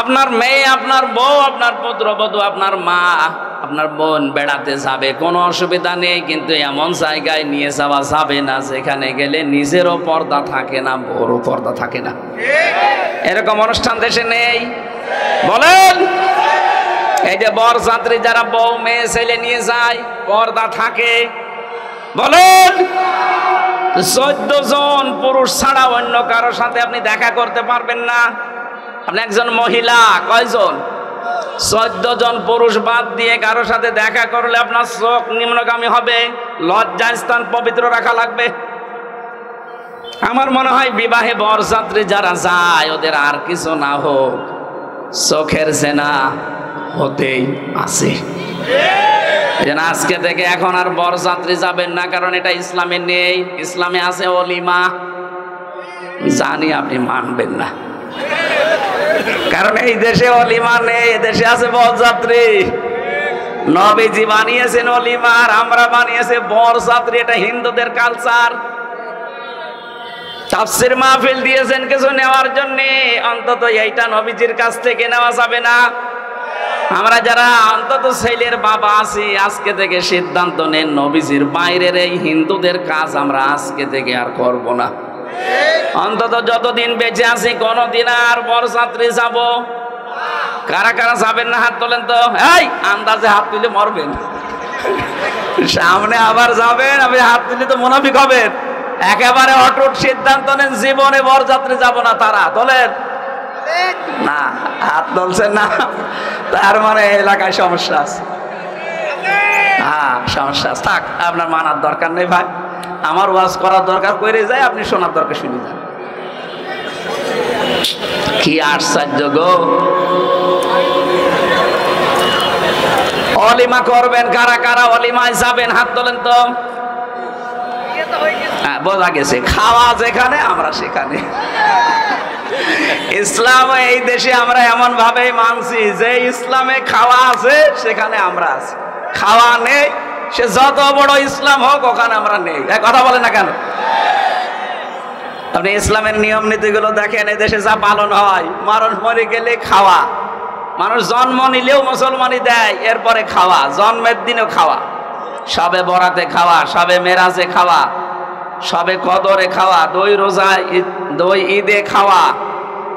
আপনার মেয়ে, আপনার বউ, আপনার পুত্রবধূ, আপনার মা, আপনার বোন বেড়াতে যাবে, কোনো অসুবিধা নেই, কিন্তু এমন জায়গায় নিয়ে যাওয়া যাবে না যেখানে গেলে নিজেরও পর্দা থাকে না, বড়ও পর্দা থাকে না। এরকম অনুষ্ঠান দেশে নেই? বলেন। এই যে বরযাত্রী যারা বউ মেয়ে ছেলে নিয়ে যায়, পর্দা থাকে? বলেন। 14 জন পুরুষ ছাড়া অন্য কারোর সাথে আপনি দেখা করতে পারবেন না। আপনি একজন মহিলা, কয়জন? 14 জন পুরুষ বাদ দিয়ে কারোর সাথে দেখা করলে আপনার চোখ নিম্নগামী হবে, লজ্জাস্থান পবিত্র রাখা লাগবে। আমার মনে হয় বিবাহে বরযাত্রী যারা যায় ওদের আর কিছু না হোক, চোখের জেনা হতেই আছে। আজকে থেকে এখন আর বরযাত্রী যাবেন না, কারণ এটা ইসলামে নেই। ইসলামে আছে অলিমা। জানি আপনি মানবেন না, কারণ এই দেশে অলিমা নেই, দেশে আছে বরযাত্রী। নবীজি বানিয়েছেন অলিমা আর আমরা বানিয়েছে বরযাত্রী। এটা হিন্দুদের কালচার। তাফসীর মাহফিল দিয়েছেন কিছু নেওয়ার জন্য, অন্তত এইটা নবীজির কাছ থেকে নেওয়া যাবে না। আমরা যারা অন্তত ছেলের বাবা আছি, আজকে থেকে সিদ্ধান্ত নেন নবীজির বাইরের এই হিন্দুদের কাজ আমরা আজকে থেকে আর করব না। অন্তত যতদিন বেঁচে আছি কোনদিন আর বরযাত্রী যাব। কারা কারা যাবেন না হাত তোলেন তো। এই আন্দাজে হাত তুলে মরবেন, সামনে আবার যাবেন, আপনি হাত তুলে তো মুনাফিক হবেন। একেবারে অটুট সিদ্ধান্ত নেন জীবনে বরযাত্রী যাব না। তারা তোলেন না, হাত তুলছেন না, তার মানে এলাকায় সমস্যা আছে। হ্যাঁ সমস্যা আছে। থাক, আপনার মানার দরকার নেই ভাই। আমার ওয়াজ করার দরকার করে যায়, আপনি শোনার দরকার শুনে যান। কি আশ্চর্য গো! অলিমা করবেন কারা কারা? অলিমায় যাবেন হাত তোলেন তো। হ্যাঁ বোঝা গেছে, খাওয়া যেখানে আমরা সেখানে। ইসলাম এই দেশে আমরা এমন ভাবে মানছি যে ইসলামে খাওয়া আছে সেখানে আমরা আছি, খাওয়া নেই সে যত বড় ইসলাম হোক ওখানে আমরা নেই। কথা বলে না কেন? আপনি ইসলামের নিয়ম নীতিগুলো দেখেন, এই দেশে যা পালন হয়, মানুষ মরে গেলে খাওয়া, মানুষ জন্ম নিলেও মুসলমানি দেয়, এরপরে খাওয়া, জন্মের দিনেও খাওয়া, সবে বরাতে খাওয়া, সবে মেরাজে খাওয়া, সবে কদরে খাওয়া, দই রোজায়, দই ঈদে খাওয়া,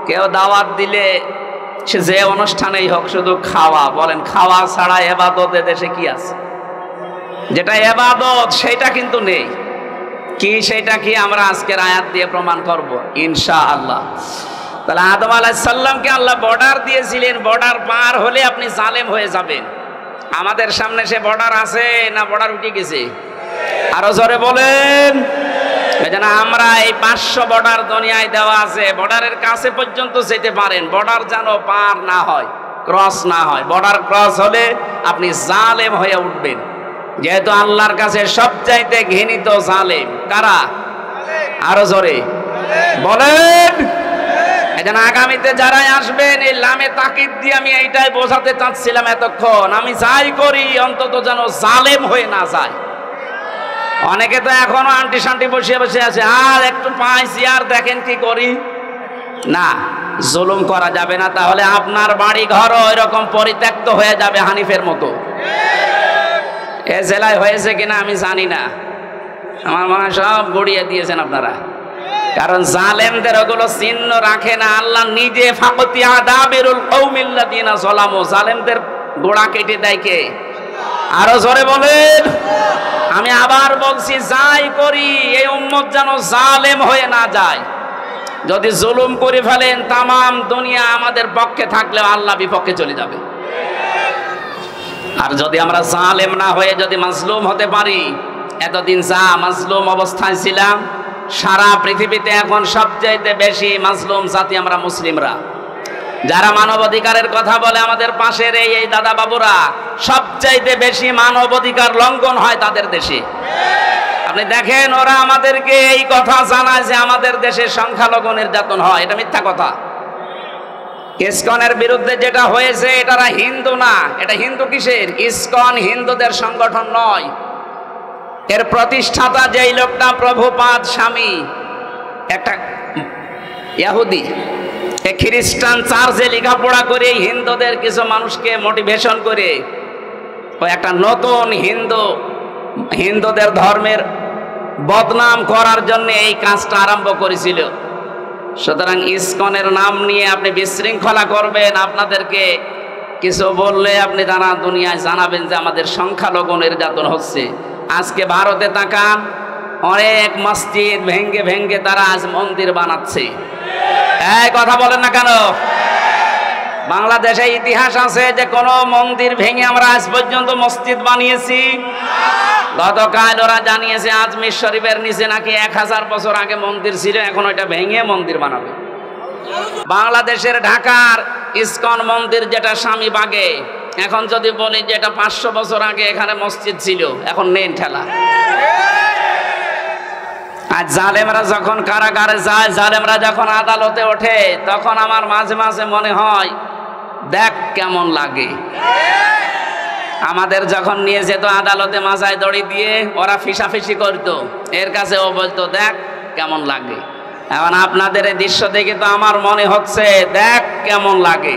কেউ দাওয়াত দিলে সে যে অনুষ্ঠানেই হোক শুধু খাওয়া। বলেন খাওয়া ছাড়া এবাদত দেশে কি আছে? যেটা এবাদত সেটা কিন্তু নেই। কি সেটা কি আমরা আজকের আয়াত দিয়ে প্রমাণ করব ইনশাআল্লাহ। তাহলে আদম আলাইহিস সালামকে আল্লাহ বর্ডার দিয়েছিলেন, বর্ডার পার হলে আপনি জালেম হয়ে যাবেন। আমাদের সামনে সে বর্ডার আছে না বর্ডার উঠে গেছে? আরো জোরে বলেন। এজন্য আমরা এই 500 বর্ডার দুনিয়ায় দেওয়া আছে, বর্ডারের কাছে পর্যন্ত যেতে পারেন, বর্ডার যেন পার না হয়, ক্রস না হয়। বর্ডার ক্রস হলে আপনি জালেম হয়ে উঠবেন, যেহেতু আল্লাহর কাছে সবচাইতে ঘৃণিত জালেম কারা? আরো জোরে বলেন। এজন্য আগামীতে যারাই আসবেন এই লামে তাকিদ দিয়ে আমি এইটাই বোঝাতে চাচ্ছিলাম এতক্ষণ, আমি যাই করি অন্তত যেন জালেম হয়ে না যায়। অনেকে তো এখনো আন্টি শান্টি বসে বসে আছে, আর একটু পাইছি আর দেখেন কি করি। না, জুলুম করা যাবে না, তাহলে আপনার বাড়ি ঘরও এরকম পরিত্যক্ত হয়ে যাবে হানিফের মতো। এ জেলায় হয়েছে কিনা আমি জানি না, আমার মনে হয় সব গড়িয়ে দিয়েছেন আপনারা, কারণ জালেমদের ওগুলো চিহ্ন রাখে না। আল্লাহ নিজে ফাকতিয়া দাবিরুল কওমিল্লাযিনা যালামু, জালেমদের গোড়া কেটে দেয় কে? আরো জোরে বলেন। আমি আবার বলছি, যাই করি এই উম্মত যেন জালেম হয়ে না যায়। যদি জুলুম করে ফেলেন তামাম দুনিয়া আমাদের পক্ষে থাকলেও আল্লাহ বিপক্ষে চলে যাবে। আর যদি আমরা জালেম না হয়ে যদি মাজলুম হতে পারি, এতদিন যা মাজলুম অবস্থায় ছিলাম, সারা পৃথিবীতে এখন সবচাইতে বেশি মাজলুম জাতি আমরা মুসলিমরা। যারা মানবাধিকারের কথা বলে আমাদের পাশের এই দাদা বাবুরা, সবচাইতে বেশি মানবাধিকার লঙ্ঘন হয় তাদের দেশে। আপনি দেখেন ওরা আমাদেরকে এই কথা জানায় যে আমাদের দেশে সংখ্যালঘু নির্যাতন হয়, এটা মিথ্যা কথা। ইসকনের বিরুদ্ধে যেটা হয়েছে এটারা হিন্দু না, এটা হিন্দু কিসের? ইসকন হিন্দুদের সংগঠন নয়। এর প্রতিষ্ঠাতা যেই লোকটা প্রভুপাদ স্বামী, একটা ইহুদি, খ্রিস্টান চার্চে লেখাপড়া করে হিন্দুদের কিছু মানুষকে মোটিভেশন করে ও একটা নতুন হিন্দুদের ধর্মের বদনাম করার জন্য এই কাজটা আরম্ভ করেছিল। সুতরাং ইসকনের নাম নিয়ে আপনি বিশৃঙ্খলা করবেন, আপনাদেরকে কিছু বললে আপনি জানা দুনিয়ায় জানাবেন যে আমাদের সংখ্যালঘু নির্যাতন হচ্ছে। আজকে ভারতে তাকান, অনেক মসজিদ ভেঙ্গে ভেঙ্গে তারা আজ মন্দির বানাচ্ছে। এই কথা বলেন না কেন? বাংলাদেশে ইতিহাস আছে যে কোন মন্দির ভেঙে আমরা আজ পর্যন্ত মসজিদ বানিয়েছি? গতকাল ওরা জানিয়েছে আজমির শরীফের নিচে নাকি 1000 বছর আগে মন্দির ছিল, এখন ওইটা ভেঙে মন্দির বানাবে। বাংলাদেশের ঢাকার ইসকন মন্দির যেটা স্বামীবাগে, এখন যদি বলি যে এটা 500 বছর আগে এখানে মসজিদ ছিল, এখন নেন ঠেলা। আর জালেমরা যখন কারাগারে যায়, জালেমরা যখন আদালতে ওঠে, তখন আমার মাঝে মাঝে মনে হয় দেখ কেমন লাগে। আমাদের যখন নিয়ে যেত আদালতে মাথায় দড়ি দিয়ে, ওরা ফিসাফিসি করতো, এর কাছে ও বলতো দেখ কেমন লাগে। এখন আপনাদের এই দৃশ্য দেখে তো আমার মনে হচ্ছে দেখ কেমন লাগে।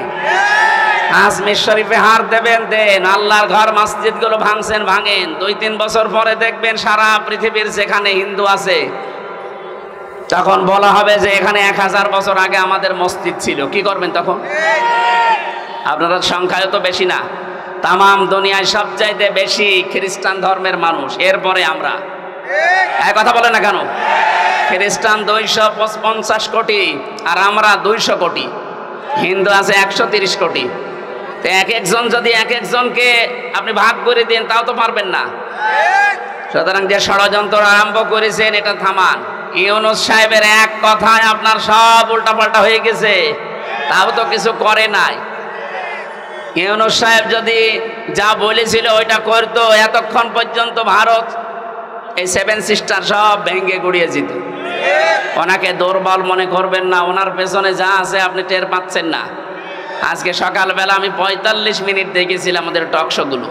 আজমির শরীফে হার দেবেন দেন, আল্লাহর ঘর মসজিদ গুলো ভাঙছেন ভাঙেন, 2-3 বছর পরে দেখবেন সারা পৃথিবীর যেখানে হিন্দু আছে তখন বলা হবে যে এখানে 1000 বছর আগে আমাদের মসজিদ ছিল। কি করবেন তখন? আপনাদের সংখ্যায় তো বেশি না, তামাম দুনিয়ায় সবচাইতে বেশি খ্রিস্টান ধর্মের মানুষ, এরপরে আমরা। এক কথা বলে না কেন? খ্রিস্টান 250 কোটি আর আমরা 200 কোটি, হিন্দু আছে 130 কোটি। তো এক একজন যদি এক একজনকে আপনি ভাগ করে দেন তাও তো পারবেন না। সুতরাং যে ষড়যন্ত্র আরম্ভ করেছেন এটা থামান। ইউনূস সাহেবের এক কথায় আপনার সব উল্টাপাল্টা হয়ে গেছে, তাও তো কিছু করে নাই। ইউনূস সাহেব যদি যা বলেছিল ওইটা করতো, এতক্ষণ পর্যন্ত ভারত এই 7 সিস্টার সব ভেঙে গুড়িয়ে যেত। ওনাকে দুর্বল মনে করবেন না, ওনার পেছনে যা আছে আপনি টের পাচ্ছেন না। আজকে সকালবেলা আমি 45 মিনিট দেখেছিলাম আমাদের টকশো গুলো,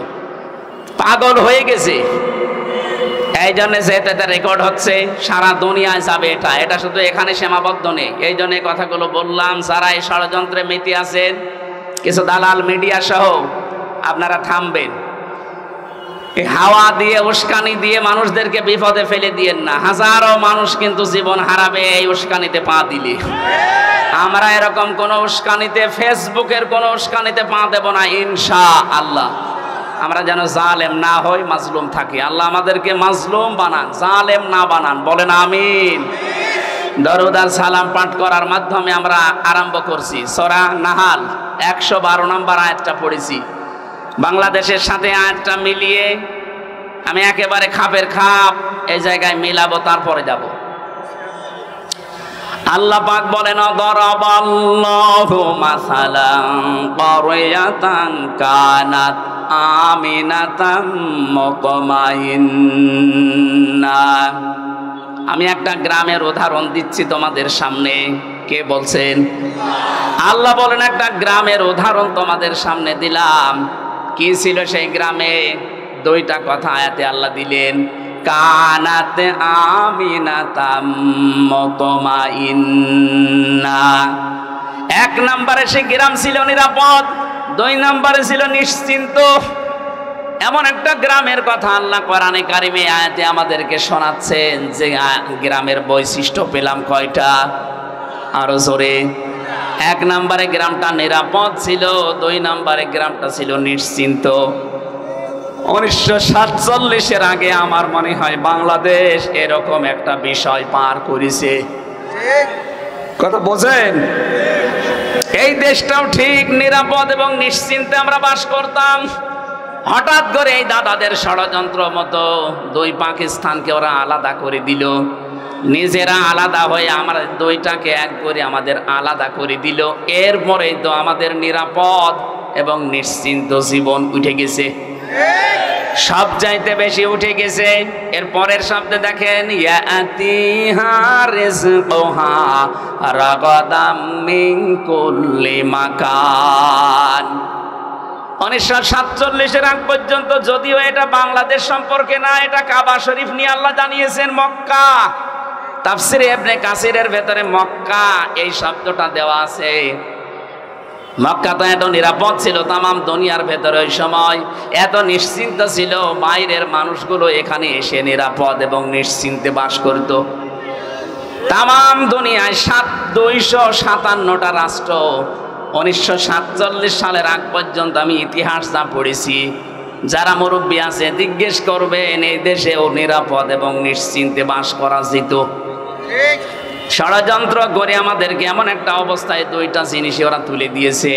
পাগল হয়ে গেছে। এই জন্য যেটা রেকর্ড হচ্ছে সারা দুনিয়ায় যাবে, এটা শুধু এখানে সীমাবদ্ধ নেই। এই জন্য কথাগুলো বললাম, যারা এই ষড়যন্ত্রে মেতে আছেন, কিছু দালাল মিডিয়া সহ, আপনারা থামবেন। এই হাওয়া দিয়ে উস্কানি দিয়ে মানুষদেরকে বিপদে ফেলে দিয়েন না। হাজারো মানুষ কিন্তু জীবন হারাবে এই উস্কানিতে পা দিলে। আমরা এরকম কোন উস্কানিতে, ফেসবুকের কোন উস্কানিতে পা দেব না ইনশাআল্লাহ। আমরা যেন জালেম না হই, মাজলুম থাকি। আল্লাহ আমাদেরকে মাজলুম বানান, জালেম না বানান। বলেন আমিন। দরুদ আর সালাম পাঠ করার মাধ্যমে আমরা আরম্ভ করছি। সূরা নাহাল 112 নম্বর আয়াতটা পড়েছি। বাংলাদেশের সাথে আয়াতটা মিলিয়ে আমি একেবারে খাপের খাপ এই জায়গায় মিলাবো, তারপরে যাব। আল্লাহ পাক বলেন, দরাবাল্লাহু মাসালান ক্বরিয়াতান কানাত আমিনাতাম মুতমাইন্না। আমি একটা গ্রামের উদাহরণ দিচ্ছি তোমাদের সামনে। কে বলছেন? আল্লাহ বলেন একটা গ্রামের উদাহরণ তোমাদের সামনে দিলাম। কি ছিল সেই গ্রামে? 2টা কথা আয়াতে আল্লাহ দিলেন। কানাত আমিনাতাম মুতমাইন্না। 1 নম্বরে সেই গ্রাম ছিল নিরাপদ, 2 নম্বরে ছিল নিশ্চিন্ত। এমন একটা গ্রামের কথা আল্লাহ কোরআনে কারিমে আয়াতে আমাদেরকে শোনাচ্ছেন, যে গ্রামের বৈশিষ্ট্য পেলাম কয়টা? আরো জোরে। 1 নম্বরে গ্রামটা নিরাপদ ছিল, 2 নম্বরে গ্রামটা ছিল নিশ্চিন্ত। 1947-এর আগে আমার মনে হয় বাংলাদেশ এরকম একটা বিষয় পার করেছে। কথা বোঝেন? এই দেশটাও ঠিক নিরাপদ এবং নিশ্চিন্তে আমরা বাস করতাম। হঠাৎ করে এই দাদাদের ষড়যন্ত্র মতো 2 পাকিস্তানকে ওরা আলাদা করে দিল। নিজেরা আলাদা হয়ে আমরা 2টাকে এক করে আমাদের আলাদা করে দিল। এরপরে তো আমাদের নিরাপদ এবং নিশ্চিন্ত জীবন উঠে গেছে, সব চাইতে বেশি উঠে গেছে। এর পরের শব্দে দেখেন, ইয়াতিহা রিজকুহা রাগাদাম মিন কুল্লি মাকান। 1947-এর আগ পর্যন্ত, যদিও এটা বাংলাদেশ সম্পর্কে না, এটা কাবা শরীফ নিয়ে আল্লাহ জানিয়েছেন মক্কা। তাফসিরে ইবনে কাসিরের ভেতরে মক্কা এই শব্দটা দেওয়া আছে। মক্কা তো এত নিরাপদ ছিল, তামাম দুনিয়ার ভেতরে ওই সময় এত নিশ্চিন্ত ছিল, বাইরের মানুষগুলো এখানে এসে নিরাপদ এবং নিশ্চিন্তে বাস করত। তামাম দুনিয়ায় 257টা রাষ্ট্র। 1947 সালের আগ পর্যন্ত আমি ইতিহাস যা পড়েছি, যারা মুরব্বী আছে জিজ্ঞেস করবেন, এই দেশেও নিরাপদ এবং নিশ্চিন্তে বাস করা যেত। ষড়যন্ত্র করে আমাদেরকে এমন একটা অবস্থায় দুইটা জিনিসই ওরা তুলে দিয়েছে।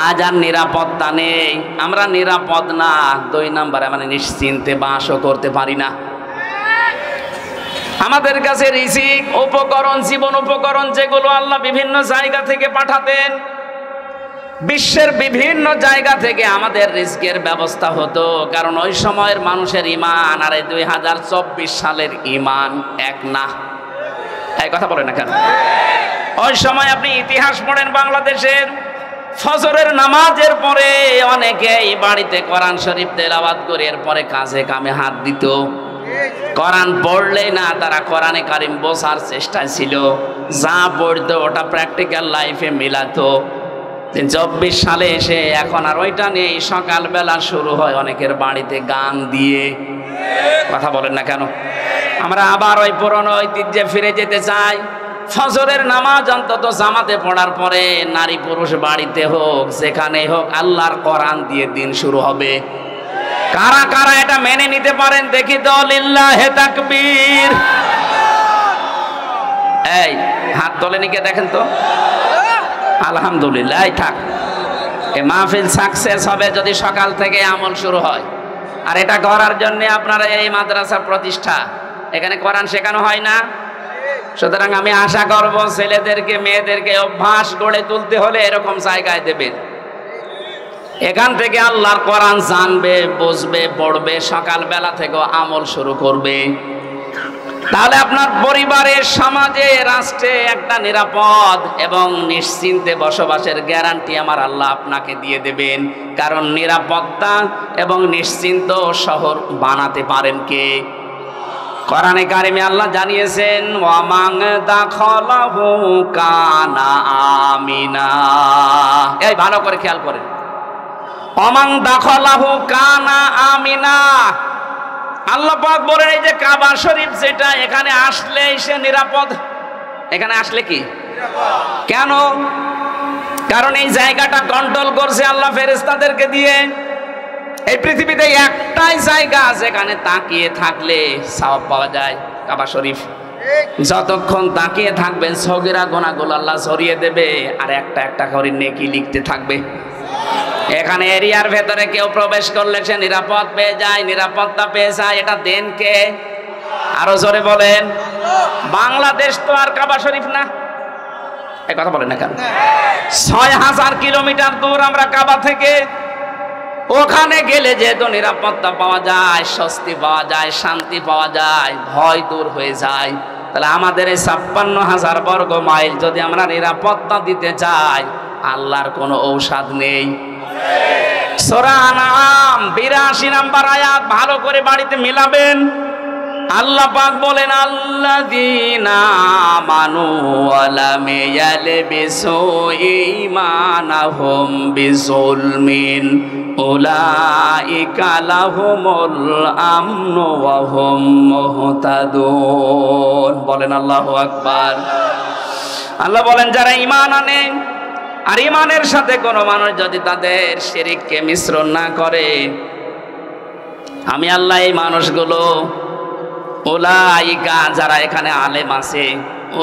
আজ আর নিরাপত্তা নেই, আমরা নিরাপদ না। 2 নম্বরে আমরা নিশ্চিন্তে বাসও করতে পারি না। আমাদের কাছে রিজিক, উপকরণ, জীবন উপকরণ যেগুলো আল্লাহ বিভিন্ন জায়গা থেকে পাঠাতেন, বিশ্বের বিভিন্ন জায়গা থেকে আমাদের রিজিকের ব্যবস্থা হতো। কারণ ওই সময়ের মানুষের ঈমান আর এই 2024 সালের ঈমান এক না। এই কথা বলে না কেন? ওই সময় আপনি ইতিহাস পড়েন বাংলাদেশের, ফজরের নামাজের পরে অনেকেই বাড়িতে কোরআন শরীফ তেলাওয়াত করে এরপরে কাজে কামে হাত দিত। কোরআন পড়লেই না, তারা কোরআনে কারিম বোঝার চেষ্টায় ছিল, যা পড়তো ওটা প্র্যাকটিক্যাল লাইফে মিলাতো। 24 সালে এসে এখন আর ওইটা নেই। সকালবেলা শুরু হয় অনেকের বাড়িতে গান দিয়ে। কথা বলেন না কেন? আমরা আবার ওই পুরনো ঐতিহ্যে ফিরে যেতে চাই। ফজরের নামাজ অন্তত জামাতে পড়ার পরে নারী পুরুষ বাড়িতে হোক যেখানে হোক আল্লাহর কোরআন দিয়ে দিন শুরু হবে। কারা কারা এটা মেনে নিতে পারেন দেখি তো? লিল্লাহে তাকবীর। এই হাত তোলেনি কে দেখেন তো? আলহামদুলিল্লাহ। থাক, এই মাহফিল সাকসেস হবে যদি সকাল থেকে আমল শুরু হয়। আর এটা করার জন্য আপনারা এই মাদ্রাসা প্রতিষ্ঠা, এখানে কোরআন শেখানো হয় না। সুতরাং আমি আশা করব ছেলেদেরকে মেয়েদেরকে অভ্যাস গড়ে তুলতে হলে এরকম জায়গায় দেবেন। এখান থেকে আল্লাহর কোরআন জানবে, বুঝবে, পড়বে, সকালবেলা থেকে আমল শুরু করবে। তাহলে আপনার পরিবারে, সমাজে, রাষ্ট্রে একটা নিরাপদ এবং নিশ্চিন্তে বসবাসের গ্যারান্টি আমার আল্লাহ আপনাকে দিয়ে দেবেন। কারণ নিরাপত্তা এবং নিশ্চিন্ত শহর বানাতে পারেন কে? কোরআনে কারিমে আল্লাহ জানিয়েছেন, ওয়ামান দাখালাহু কানা আমিনা। এই ভালো করে খেয়াল করেন, ওয়ামান দাখালাহু কানা আমিনা। আল্লাহ পাক বলেন এই যে কাবা শরীফ যেটা, এখানে আসলেই সে নিরাপদ। এখানে আসলে কি কেন? কারণ এই জায়গাটা কন্ট্রোল করছে আল্লাহ ফেরেশতাদেরকে দিয়ে। এই পৃথিবীতে একটাই জায়গা যেখানে তাকিয়ে থাকলে সওয়াব পাওয়া যায়, কাবা শরীফ। যতক্ষণ তাকিয়ে থাকবেন সগীরা গুনাহগুলো আল্লাহ সরিয়ে দেবে, আর একটা একটা করে নেকি লিখতে থাকবে। এখানে এরিয়ার ভেতরে কেউ প্রবেশ করলে সে নিরাপদ পেয়ে যায়, নিরাপত্তা পেয়ে যায়। এটা দেন কে? আরো জোরে বলেন। বাংলাদেশ তো আর কাবা শরীফ না। এই কথা বলেন না কেন? 6000 কিলোমিটার দূর আমরা কাবা থেকে। ওখানে গেলে যেহেতু নিরাপত্তা পাওয়া যায়, স্বস্তি পাওয়া যায়, শান্তি পাওয়া যায়, ভয় দূর হয়ে যায়। তাহলে আমাদের এই 56,000 বর্গ মাইল যদি আমরা নিরাপত্তা দিতে চাই, আল্লাহর কোনো ঔষধ নেই। সূরা আনআম 82 নম্বর আয়াত ভালো করে বাড়িতে মিলাবেন। আল্লাহ পাক বলেন, আল্লাযীনা আমানু ওয়া লাম ইয়ালবিসু ঈমানাহুম বিযুলমিন উলাইকা লাহুমুল আমনু ওয়া হুম মুহতাদুন। বলেন আল্লাহু আকবার। আল্লাহ বলেন যারা ঈমান আনে আর ঈমানের সাথে কোনো মানুষ যদি তাদের শিরককে মিশ্রণ না করে, আমি আল্লাহ এই মানুষগুলো উলাইকা, যারা এখানে আলেম আছে,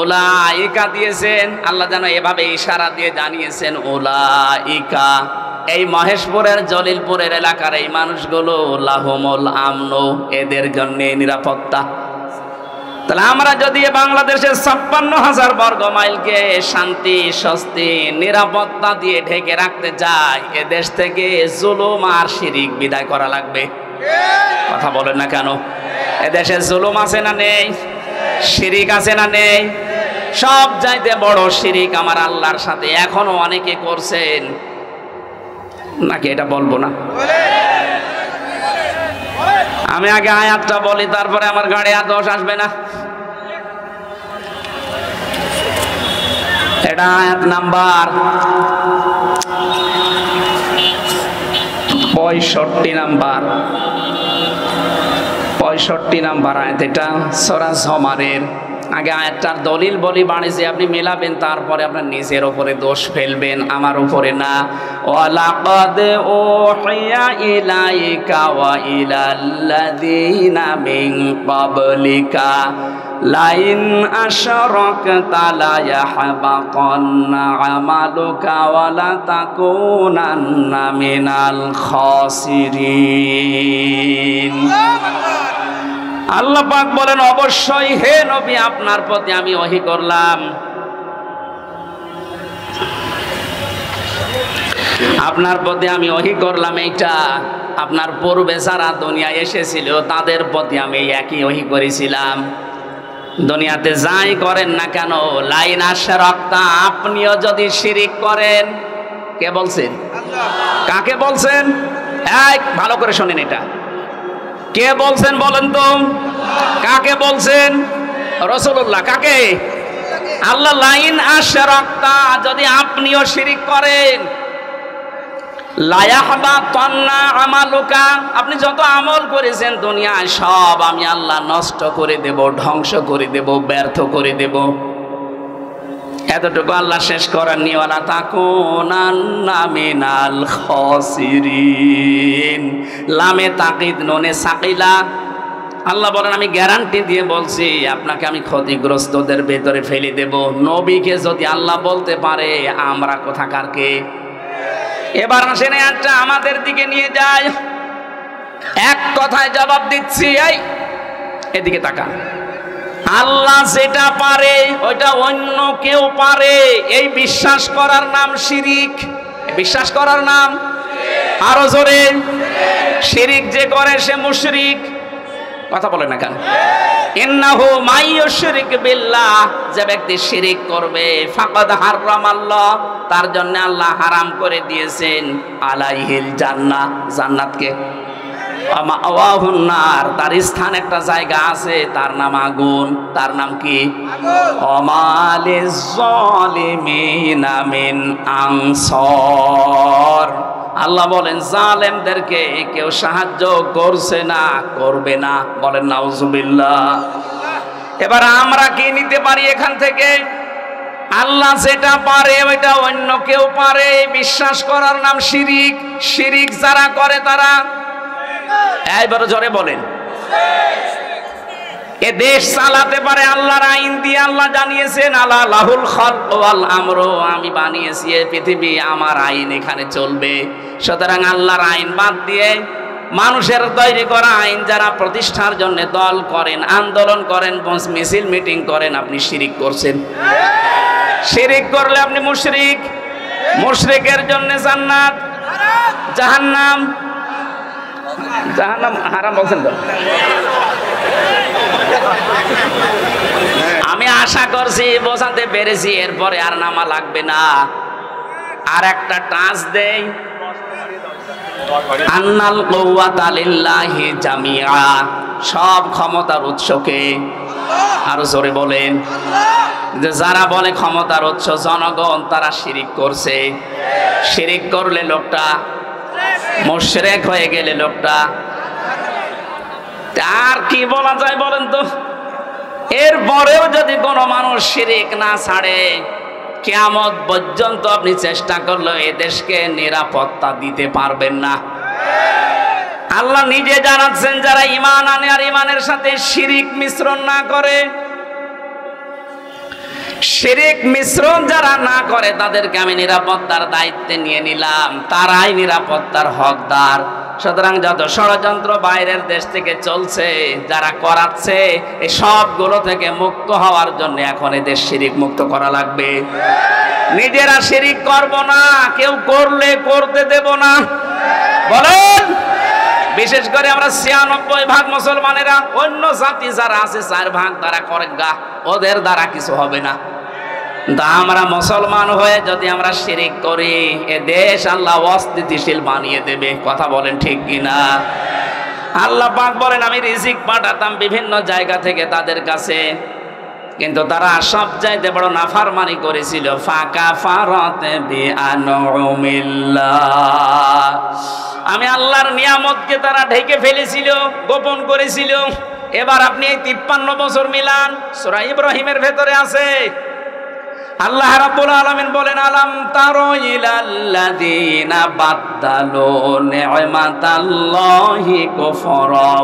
উলাইকা দিয়েছেন আল্লাহ যেন এভাবে ইশারা দিয়ে জানিয়েছেন, উলাইকা এই মহেশপুরের জলিলপুরের এলাকার এই মানুষগুলো লাহুমুল আমনু, এদের জন্য নিরাপত্তা। তাহলে আমরা যদি বাংলাদেশের 56,000 বর্গ মাইলকে শান্তি, স্বস্তি, নিরাপত্তা দিয়ে ঢেকে রাখতে চাই, এ দেশ থেকে জুলুম আর শিরিক বিদায় করা লাগবে। কথা বলেন না কেন? এদেশে জুলুম আছে না নেই? শিরিক আছে না নেই? সব চাইতে বড় শিরিক আমার আল্লাহর সাথে এখনো অনেকে করছেন, নাকি এটা বলবো না? আমি আগে আয়াতটা বলি, তারপরে আমার গাড়ি আর দোষ আসবে না। এটা আয়াত নাম্বার 65 নাম্বার আয়াত। এটা সূরা জুমারের। আগে আয়াতটার দলিল বলি বাণিজ্যে আপনি মেলাবেন, তারপরে আপনার নিজের উপরে দোষ ফেলবেন, আমার উপরে না। ওয়ালাকাদ উহিয়া ইলাইকা ওয়া ইলাল্লাযীনা মিন ক্বাবলিকা লাইন আশরাকতা লা ইয়াহবাতান্না আমালুকা ওয়া লা তাকুনান্না মিনাল খাসিরিন। আল্লাহ পাক বলেন, অবশ্যই হে নবী আপনার প্রতি আমি ওহী করলাম, আপনার প্রতি আমি ওহী করলাম এইটা আপনার পূর্বে যারা দুনিয়ায় এসেছিল তাদের প্রতি আমি একই ওহী করেছিলাম। দুনিয়াতে যাই করেন না কেন, লাইন আশরাকতা, আপনিও যদি শিরিক করেন, কে বলছেন? কাকে বলছেন? এক ভালো করে শোনেন, এটা কে বলছেন বলেন তো? কাকে বলছেন? রাসূলুল্লাহ। কাকে? আল্লাহ। লাইন আশরাকতা, যদি আপনিও শিরিক করেন, লা ইয়াহবাতান্না আমালুকা, আপনি যত আমল করেছেন দুনিয়ায় সব আমি আল্লাহ নষ্ট করে দেব, ধ্বংস করে দেব, ব্যর্থ করে দেব। এতটুকু আল্লাহ শেষ করেননি, ওয়ালা তাকুনান্না মিনাল খাসিরিন। লামে তাকিদ নুনে সাকিলা। আল্লাহ বলেন, আমি গ্যারান্টি দিয়ে বলছি আপনাকে আমি ক্ষতিগ্রস্তদের ভেতরে ফেলে দেব। নবীকে যদি আল্লাহ বলতে পারে, আমরা কোথাকার কে? এবার আসেন একটা আমাদের দিকে নিয়ে যায়, এক কথায় জবাব দিচ্ছি। এই এদিকে তাকান, আল্লাহ যেটা পারে ওইটা অন্য কেউ পারে, এই বিশ্বাস করার নাম শিরিক। বিশ্বাস করার নাম, আরো জোরে, শিরিক যে করে সে মুশরিক। কথা বলে না কেন? ইন্নাহু মাইয়ুশরিক বিল্লাহ, যে ব্যক্তি শিরিক করবে, ফাকাদ হারামাল্লাহ, তার জন্য আল্লাহ হারাম করে দিয়েছেন আলাইহিল জান্নাহ, জান্নাতকে, ওয়ামাওয়াহুন নার, তার স্থান একটা জায়গা আছে, তার নাম আগুন। তার নাম কি? ওয়ামালিজ জালিমিনা মিন আনসার। আল্লাহ বলেন, জালেমদেরকে কেউ সাহায্য করছে না, করবে না। বলেন নাউজুবিল্লাহ। এবার আমরা কি নিতে পারি এখান থেকে? আল্লাহ যেটা পারে ওইটা অন্য কেউ পারে, বিশ্বাস করার নাম শিরিক। শিরিক যারা করে তারা, এইবার জোরে বলেন, এ দেশ চালাতে পারে আল্লাহর আইন দিয়ে। আল্লাহ জানিয়েছেন, আলা লাহুল খালক ওয়াল আমরু, আমি বানিয়েছি এই পৃথিবী, আমার আইন এখানে চলবে। সুতরাং আল্লাহর আইন বাদ দিয়ে মানুষের তৈরি করা আইন যারা প্রতিষ্ঠার জন্য দল করেন, আন্দোলন করেন, মিছিল মিটিং করেন, আপনি শিরিক করছেন। শিরিক করলে আপনি মুশরিক। মুশরিকের জন্য জান্নাত, জাহান্নাম। জাহান্নাম হারাম বলছেন তো? আমি আশা করছি বোঝাতে পেরেছি, এরপরে আর নামা লাগবে না। আর একটা টাচ দেই, আন্নাল কুওয়াতা লিল্লাহি জামিআ, সব ক্ষমতার উৎসকে। আরো জোরে বলেন, যে যারা বলে ক্ষমতার উৎস জনগণ, তারা শিরিক করছে। শিরিক করলে লোকটা মুশরিক হয়ে গেলে লোকটা, আর কি বলা যায় বলেন তো? এরপরেও যদি কোনো মানুষ শিরিক না ছাড়ে, কিয়ামত পর্যন্ত আপনি চেষ্টা করলে এ দেশকে নিরাপত্তা দিতে পারবেন না। আল্লাহ নিজে জানাচ্ছেন, যারা ঈমান আনে আর ঈমানের সাথে শিরিক মিশ্রণ না করে, শিরিক মিশ্রণ যারা না করে, তাদেরকে আমি নিরাপত্তার দায়িত্বে নিয়ে নিলাম, তারাই নিরাপত্তার হকদার। সুতরাং যত ষড়যন্ত্র বাইরের দেশ থেকে চলছে, যারা করাচ্ছে, এই সবগুলো থেকে মুক্ত হওয়ার জন্য এখন এদের শিরিক মুক্ত করা লাগবে। নিজেরা শিরিক করব না, কেউ করলে করতে দেব না। বলেন, বিশেষ করে আমরা ৯৬% মুসলমানেরা, অন্য জাতি যারা আছে ৪% তারা করে গা, ওদের দ্বারা কিছু হবে না। আমরা মুসলমান হয়ে যদি আমরা শিরিক করি, এ দেশ আল্লাহ অস্থিতিশীল বানিয়ে দেবে। কথা বলেন ঠিক কিনা? আল্লাহ পাক বলেন, আমি রিজিক পাঠাতাম বিভিন্ন জায়গা থেকে তাদের কাছে, কিন্তু তারা সব চাইতে বড় নাফরমানি করেছিল। ফাকাফারাত বিআনউমিল্লাহ, আমি আল্লাহর নিয়ামতকে তারা ঢেকে ফেলেছিল, গোপন করেছিল। এবার আপনি এই ৫৩ বছর মিলান, সূরা ইব্রাহিমের ভেতরে আছে, আল্লাহ রাব্বুল আলামিন বলেন, আলাম তারা ইলাল্লাযীনা বাদদালু নি'মাতাল্লাহি কুফরা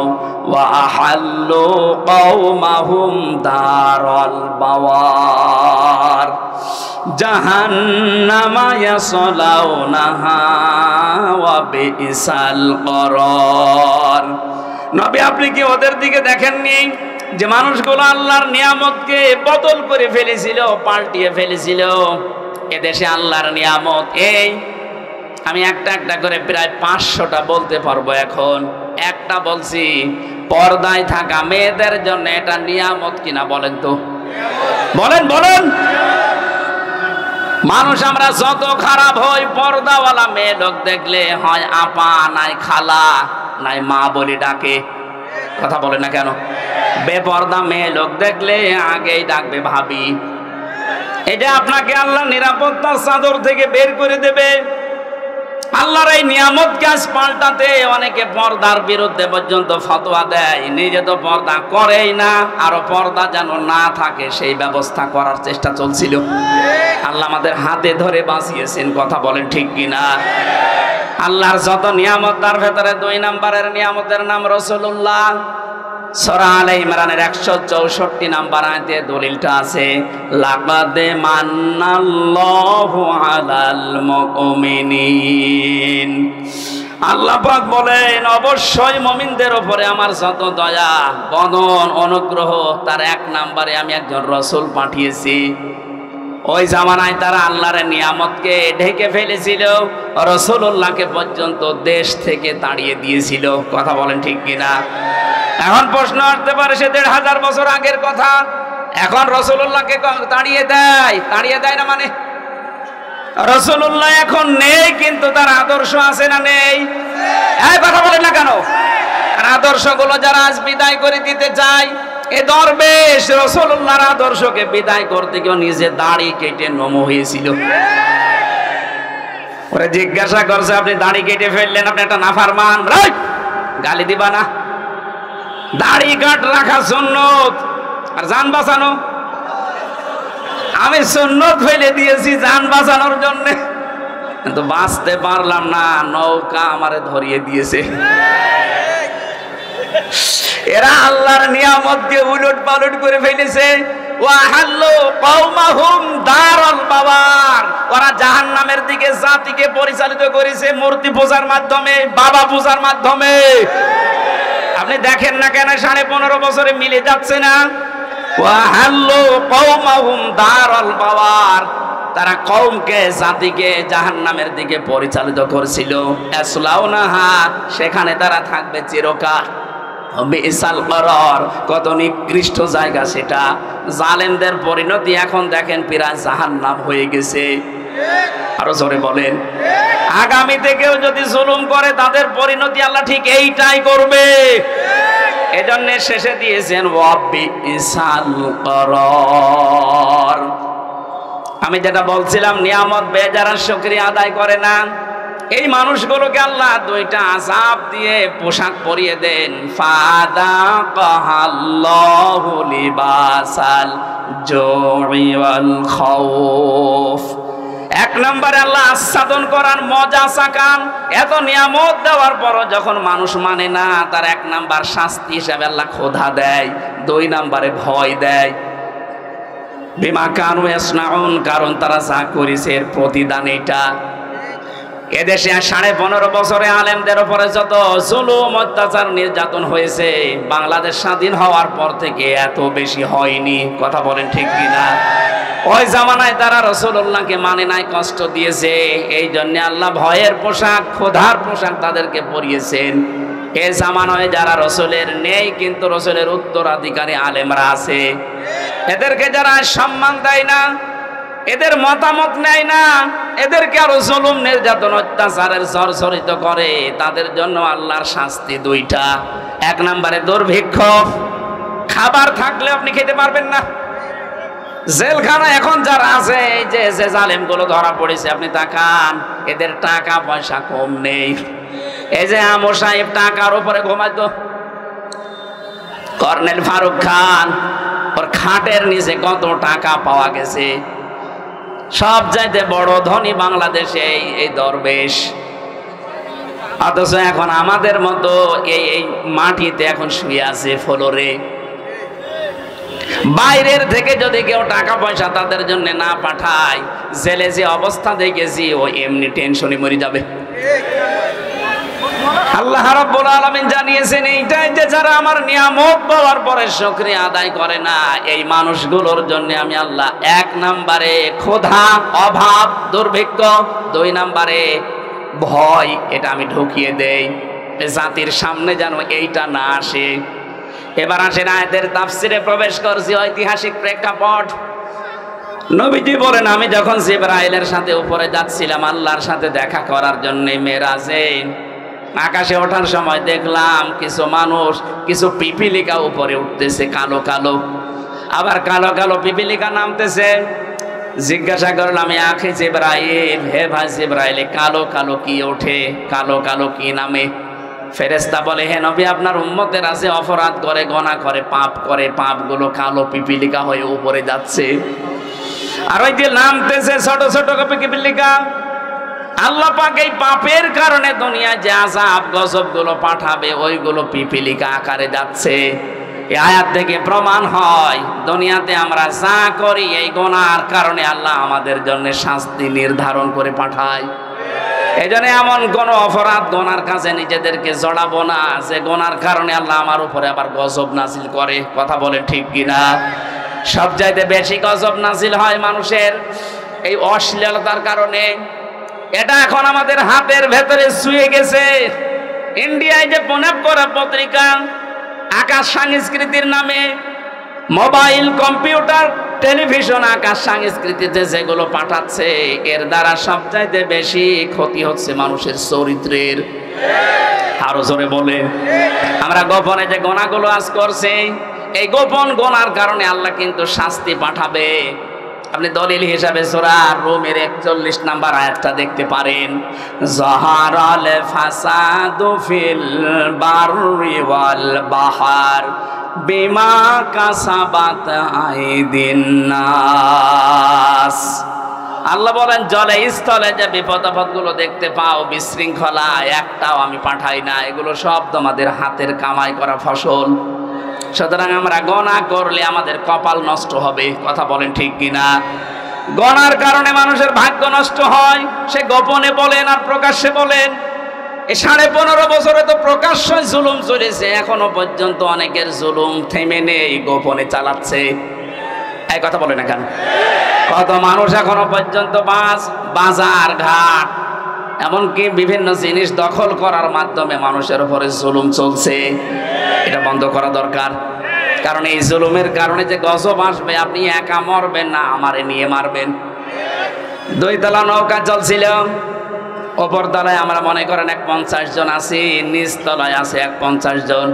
ওয়া আহাল্লু কওমাহুম দারাল বাওয়ার জাহান্নামা ইয়াসলাউনাহা ওয়া বিইসাল করার। নবী, আপনি কি ওদের দিকে দেখেননি যে মানুষগুলো আল্লাহর নিয়ামতকে বদল করে ফেলেছিল, পাল্টিয়ে ফেলেছিল? এদেশে আল্লাহর নিয়ামত এই, আমি একটা একটা করে প্রায় 500টা বলতে পারবো। এখন একটা বলছি, পর্দায় থাকা মেয়েদের জন্য এটা নিয়ামত কিনা বলেন তো, বলেন বলেন। মানুষ আমরা যত খারাপ হই, পর্দাওয়ালা মেয়ে লোক দেখলে হয় আপা, নাই খালা, নাই মা বলে ডাকে। কথা বলে না কেন? বেপর্দা মেয়ে লোক দেখলে আগেই ডাকবে ভাবি। এটা আপনাকে আল্লাহ নিরাপত্তার চাদর থেকে বের করে দেবে। আল্লাহর এই নিয়ামত গাছ পাল্টাতে অনেকে পর্দার বিরুদ্ধে পর্যন্ত ফতোয়া দেয়, নিজে তো পর্দা করেই না, আরো পর্দা যেন না থাকে সেই ব্যবস্থা করার চেষ্টা চলছিল। আল্লাহ আমাদের হাতে ধরে বাঁচিয়েছেন। কথা বলেন ঠিক কিনা? আল্লাহর যত নিয়ামত, তার ভেতরে 2 নম্বরের নিয়ামতের নাম রাসূলুল্লাহ। সূরা আলে ইমরানের 164 নম্বর আয়াতে দলিলটা আছে, লাকাদ মান্নাল্লাহু আলাল মুমিনিন। আল্লাহ পাক বলেন, অবশ্যই মুমিনদের উপরে আমার যত দয়া, বদন, অনুগ্রহ, তার 1 নম্বরে আমি একজন রাসূল পাঠিয়েছি। ওই জামানায় তারা আল্লাহর নিয়ামতকে ঢেকে ফেলেছিল, রাসূলুল্লাহকে পর্যন্ত দেশ থেকে তাড়িয়ে দিয়েছিল। কথা বলেন ঠিক কিনা? এখন প্রশ্ন আসতে পারে, সে 1500 বছর আগের কথা, এখন রাসূলুল্লাহকে তাড়িয়ে দেয় না মানে? রাসূলুল্লাহ এখন নেই, কিন্তু তার আদর্শ আছে না নেই? এই কথা বলেন না কেন? আর আদর্শগুলো যারা আজ বিদায় করে দিতে চায়, এ দরবেশ রাসূলুল্লাহর আদর্শকে বিদায় করতে গিয়ে নিজে দাড়ি কেটে নমো হয়েছিল। ওরে জিজ্ঞাসা করছে, আপনি দাড়ি কেটে ফেললেন, আপনি একটা নাফরমান, গালি দিবা না? দাড়ি কাট রাখা সুন্নত, আর জান বাঁচানো। আমি সুন্নত ফেলে দিয়েছি জান বাঁচানোর জন্য, কিন্তু বাঁচতে পারলাম না, নৌকা আমারে ধরিয়ে দিয়েছে। এরা আল্লাহর নিয়ামতকে উলট পালট করে ফেলেছে। ওয়াহাল্লু কওমাহুম দারাল বাওয়ার, ওরা জাহান্নামের দিকে জাতিকে পরিচালিত করেছে মূর্তি পূজার মাধ্যমে, বাবা পূজার মাধ্যমে। আপনি দেখেন না কেন 15.5 বছরে মিলে যাচ্ছে না? ওয়াহাল্লু কওমাহুম দারাল বাওয়ার, তারা কওমকে, জাতিকে জাহান্নামের দিকে পরিচালিত করেছিল। ইয়াসলাউনাহা, সেখানে তারা থাকবে চিরকাল। বিইসাল করার, কত নিকৃষ্ট জায়গা সেটা। জালেমদের পরিণতি এখন দেখেন প্রায় জাহান্নাম হয়ে গেছে। আরো জোরে বলেন। আগামীতে কেউ যদি জুলুম করে, তাদের পরিণতি আল্লাহ ঠিক এইটাই করবে। এজন্য শেষে দিয়েছেন ওয়া বিইসাল করার। আমি যেটা বলছিলাম, নিয়ামত যারা শুকরিয়া আদায় করে না, এই মানুষগুলোকে আল্লাহ 2টা আযাব দিয়ে পোশাক পরিয়ে দেন। ফাদাকাল্লাহু লিবাসাল জুই ওয়াল খাউফ। 1 নম্বরে আল্লাহ আস্বাদন করান, মজা চাকান। এত নিয়ামত দেওয়ার পরও যখন মানুষ মানে না, তার 1 নম্বর শাস্তি হিসাবে আল্লাহ ক্ষুধা দেয়, 2 নম্বরে ভয় দেয়। বিমা কানু ইয়াসনাউন, কারণ তারা যা করেছে এর প্রতিদান এটা। এদেশে 15.5 বছরে আলেমদের উপরে যত জুলুম, অত্যাচার, নির্যাতন হয়েছে, বাংলাদেশ স্বাধীন হওয়ার পর থেকে এত বেশি হয়নি। কথা বলেন ঠিক কিনা? ওই জামানায় তারা রাসূলুল্লাহকে মানে নাই, কষ্ট দিয়েছে। এই জন্য আল্লাহ ভয়ের পোশাক, ক্ষুধার পোশাক তাদেরকে পরিয়েছেন। এই জামানায় যারা রাসূলের নেই, কিন্তু রাসূলের উত্তরাধিকারী আলেমরা আছে, এদেরকে যারা সম্মান দেয় না, এদের মতামত নেয় না, এদেরকে আরো জুলুম, নির্যাতন, অত্যাচারের জর্জরিত করে, তাদের জন্য আল্লাহর শাস্তি 2টা। 1 নম্বরে দুর্ভিক্ষ, খাবার থাকলে আপনি খেতে পারবেন না। জেলখানা এখন যারা আছে, এই যে জালেমগুলো ধরা পড়েছে, আপনি তাকান, এদের টাকা পয়সা কম নেই। এই যে আমর সাহেব টাকার উপরে ঘুমাইতো, কর্নেল ফারুক খান, ওর খাটের নিচে কত টাকা পাওয়া গেছে। সব চাইতে বড় ধনী বাংলাদেশে এই দরবেশ, অথচ এখন আমাদের মতো এই মাটিতে এখন শুয়ে আছে ফ্লোরে। বাইরের থেকে যদি কেউ টাকা পয়সা তাদের জন্য না পাঠায়, জেলে যে অবস্থা দেখেছি ও এমনি টেনশনে মরে যাবে। আল্লাহ রাব্বুল আলামিন জানিয়েছেন এইটাই যে যারা আমার নিয়ামত পাওয়ার পরে শুকরিয়া আদায় করে না, এই মানুষগুলোর জন্য আমি আল্লাহ 1 নম্বরে ক্ষুধা, অভাব, দুর্ভিক্ষ, 2 নম্বরে ভয়, এটা আমি ঢুকিয়ে দেই জাতির সামনে যেন এইটা না আসে। এবার আসেন আয়াতের তাফসিরে প্রবেশ করছি, ঐতিহাসিক প্রেক্ষাপট। নবীজি বলেন, আমি যখন জিবরাইলের সাথে উপরে যাচ্ছিলাম আল্লাহর সাথে দেখা করার জন্য মেরাজে, আকাশে ওঠার সময় দেখলাম কিছু মানুষ, কিছু পিপিলিকা উপরে উঠতেছে কালো কালো, আবার কালো কালো পিপিলিকা নামতেছে। জিজ্ঞাসা করলাম, আখি জিবরাইল, হে ভাই জিবরাইল, কালো কালো কি ওঠে, কালো কালো কি নামে? ফেরেশতা বলে, হে নবী, আপনার উম্মতের আছে অপরাধ করে, গুনাহ করে, পাপ করে, পাপগুলো কালো পিপিলিকা হয়ে উপরে যাচ্ছে। আর ওই যে নামতেছে ছোট ছোট পিপিলিকা, আল্লাহ পাক এই পাপের কারণে দুনিয়ায় যে আযাব গজবগুলো পাঠাবে ওইগুলো পিপিলিকা আকারে যাচ্ছে। এই আয়াত থেকে প্রমাণ হয় দুনিয়াতে আমরা যা করি এই গুনাহর কারণে আল্লাহ আমাদের জন্য শাস্তি নির্ধারণ করে পাঠায়। এই জন্য এমন কোন অপরাধ গুনার কাছে নিজেদেরকে জড়াবো না যে গুনার কারণে আল্লাহ আমার উপরে আবার গজব নাজিল করে। কথা বলে ঠিক কিনা? সবচাইতে বেশি গজব নাজিল হয় মানুষের এই অশ্লীলতার কারণে। এটা এখন আমাদের হাতের ভেতরে শুয়ে গেছে। ইন্ডিয়ায় যে পুনঃ করা পত্রিকা আকাশ সংস্কৃতির নামে মোবাইল, কম্পিউটার, টেলিভিশন আকাশ সংস্কৃতিতে যেগুলো পাঠাচ্ছে, এর দ্বারা সবচাইতে বেশি ক্ষতি হচ্ছে মানুষের চরিত্রের। আরো জোরে বলে, আমরা গোপনে যে গুনাহগুলো আজ করছি, এই গোপন গুনার কারণে আল্লাহ কিন্তু শাস্তি পাঠাবে। আপনি দলিল হিসাবে সূরা রুমের 41 নম্বর আয়াতটা দেখতে পারেন, যাহারাল ফাসাদু ফিল বাররি ওয়াল বাহার বিমা কাসাবাত আইদিন নাস। আল্লাহ বলেন, জলে স্থলে যে বিপদ আপদগুলো দেখতে পাও, বিশৃঙ্খলা, একটাও আমি পাঠাই না, এগুলো সব তোমাদের হাতের কামাই করা ফসল। সুতরাং আমরা গুনাহ করলে আমাদের কপাল নষ্ট হবে। কথা বলেন ঠিক কিনা? গুনার কারণে মানুষের ভাগ্য নষ্ট হয়, সে গোপনে বলেন আর প্রকাশ্যে বলেন। এই 15.5 বছরে তো প্রকাশ্য জুলুম চলেছে, এখনো পর্যন্ত অনেকের জুলুম থেমে নেই, গোপনে চালাচ্ছে। এই কথা বলে না কেন? কত মানুষ এখনো পর্যন্ত বাজার ঘাট, এমনকি বিভিন্ন জিনিস দখল করার মাধ্যমে মানুষের উপরে জুলুম চলছে। এটা বন্ধ করা দরকার, কারণ এই জুলুমের কারণে যে গজব আসবে, আপনি একা মরবেন না, আমারে নিয়ে মারবেন। 2 তলা নৌকা চলছিল, ওপর তলায় আমরা মনে করেন 50 জন আছি, নিচ তলায় আছে 50 জন।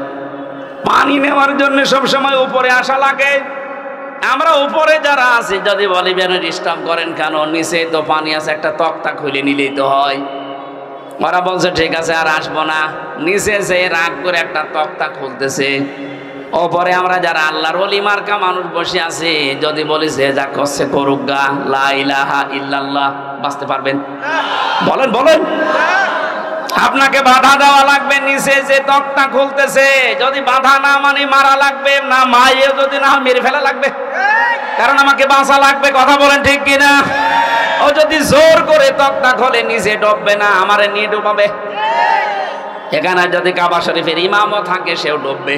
পানি নেওয়ার জন্য সবসময় উপরে আসা লাগে। আমরা উপরে যারা আছি যদি বলি বেন ডিস্টার্ব করেন কেন, নিচে তো পানি আছে, একটা তক্তা খুলে নিলেই তো হয়। ওরা বলছে ঠিক আছে আর আসবো না, নিচে যে রাগ করে একটা তক্তা খুলতেছে। ওপরে আমরা যারা আল্লাহর ওলি মার্কা মানুষ বসে আছি, যদি বলি যে যা করছে করুক গা, লা ইলাহা ইল্লাল্লাহ, বাঁচতে পারবেন? বলেন বলেন। আপনাকে বাধা দেওয়া লাগবে, নিচে যে তক্তা খুলতেছে যদি বাধা না মানে মারা লাগবে, না মায়ে যদি না মেরে ফেলা লাগবে, কারণ আমাকে বাঁচা লাগবে। কথা বলেন ঠিক কিনা? ও যদি জোর করে তক্তা খোলে নিচে ডুববে না, আমারে নিয়ে ডুবাবে। এখানে যদি কাবা শরীফের ইমামও থাকে সেও ডুববে।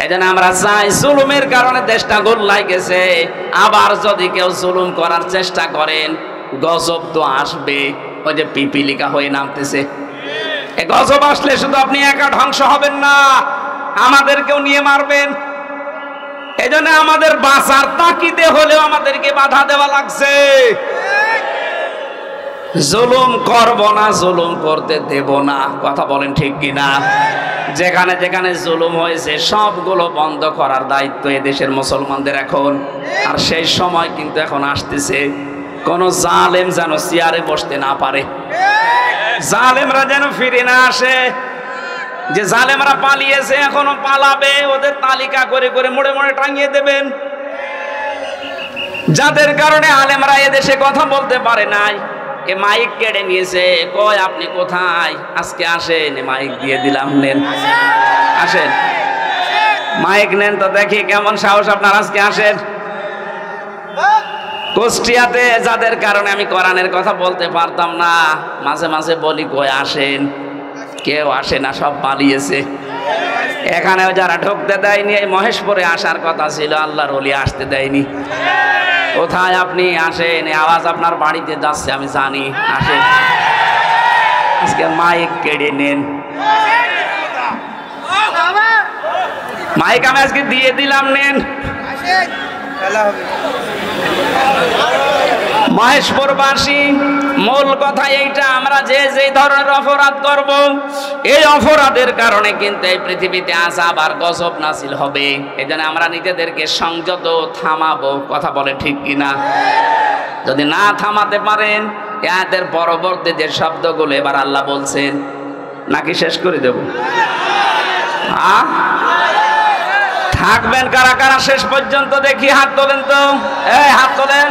এই জন্য আমরা চাই, জুলুমের কারণে দেশটা গোল্লায় গেছে, আবার যদি কেউ জুলুম করার চেষ্টা করেন গজব তো আসবে। ওই যে পিপিলিকা হয়ে নামতেছে, এই গজব আসলে শুধু আপনি একা ধ্বংস হবেন না, আমাদেরকেও নিয়ে মারবেন। এই জন্য আমাদের বাঁচার তাকিদে হলেও আমাদেরকে বাধা দেওয়া লাগছে। জুলুম করব না, জুলুম করতে দেব না। কথা বলেন ঠিক কিনা? যেখানে যেখানে জুলুম হয়েছে সবগুলো বন্ধ করার দায়িত্ব এদেশের মুসলমানদের এখন। আর সেই সময় কিন্তু এখন আসতেছে, কোন জালেম যেন চেয়ারে বসতে না পারে, জালেমরা যেন ফিরে না আসে। যে জালেমরা পালিয়েছে এখনো পালাবে, ওদের তালিকা করে করে মোড়ে মোড়ে টাঙিয়ে দেবেন। যাদের কারণে আলেমরা এদেশে কথা বলতে পারে নাই, এ মাইক কেড়ে নিয়েছে। কয় আপনি কোথায়? আজকে আসেন, মাইক দিয়ে দিলাম, নেন, আসেন, মাইক নেন তো দেখি কেমন সাহস আপনার, আজকে আসেন। কুষ্টিয়াতে যাদের কারণে আমি কোরআনের কথা বলতে পারতাম না, মাঝে মাঝে বলি কই আসেন, কেউ আসে না, সব পালিয়েছে। এখানেও যারা ঢুকতে দেয়নি, এই মহেশপুরে আসার কথা ছিল, আল্লাহর ওলি আসতে দেয়নি। কোথায় আপনি? আসেন, আওয়াজ আপনার বাড়িতে যাচ্ছে, আমি জানি, আসেন। আজকে মাইক কেড়ে নেন, মাইক আমি আজকে দিয়ে দিলাম, নেন। মহেশপুরবাসী, মূল কথা এইটা, আমরা যে যে ধরনের অপরাধ করব, এই অপরাধের কারণে কিন্তু এই পৃথিবীতে আযাব আর গজব নাযিল হবে। এই জন্য আমরা নিজেদেরকে সংযত থামাবো। কথা বলে ঠিক কিনা? যদি না থামাতে পারেন, আয়াতের পরবর্তী যে শব্দগুলো এবার আল্লাহ বলছেন, নাকি শেষ করে দেব? থাকবেন কারা কারা শেষ পর্যন্ত? দেখি হাত তোলেন তো, এই হাত তোলেন,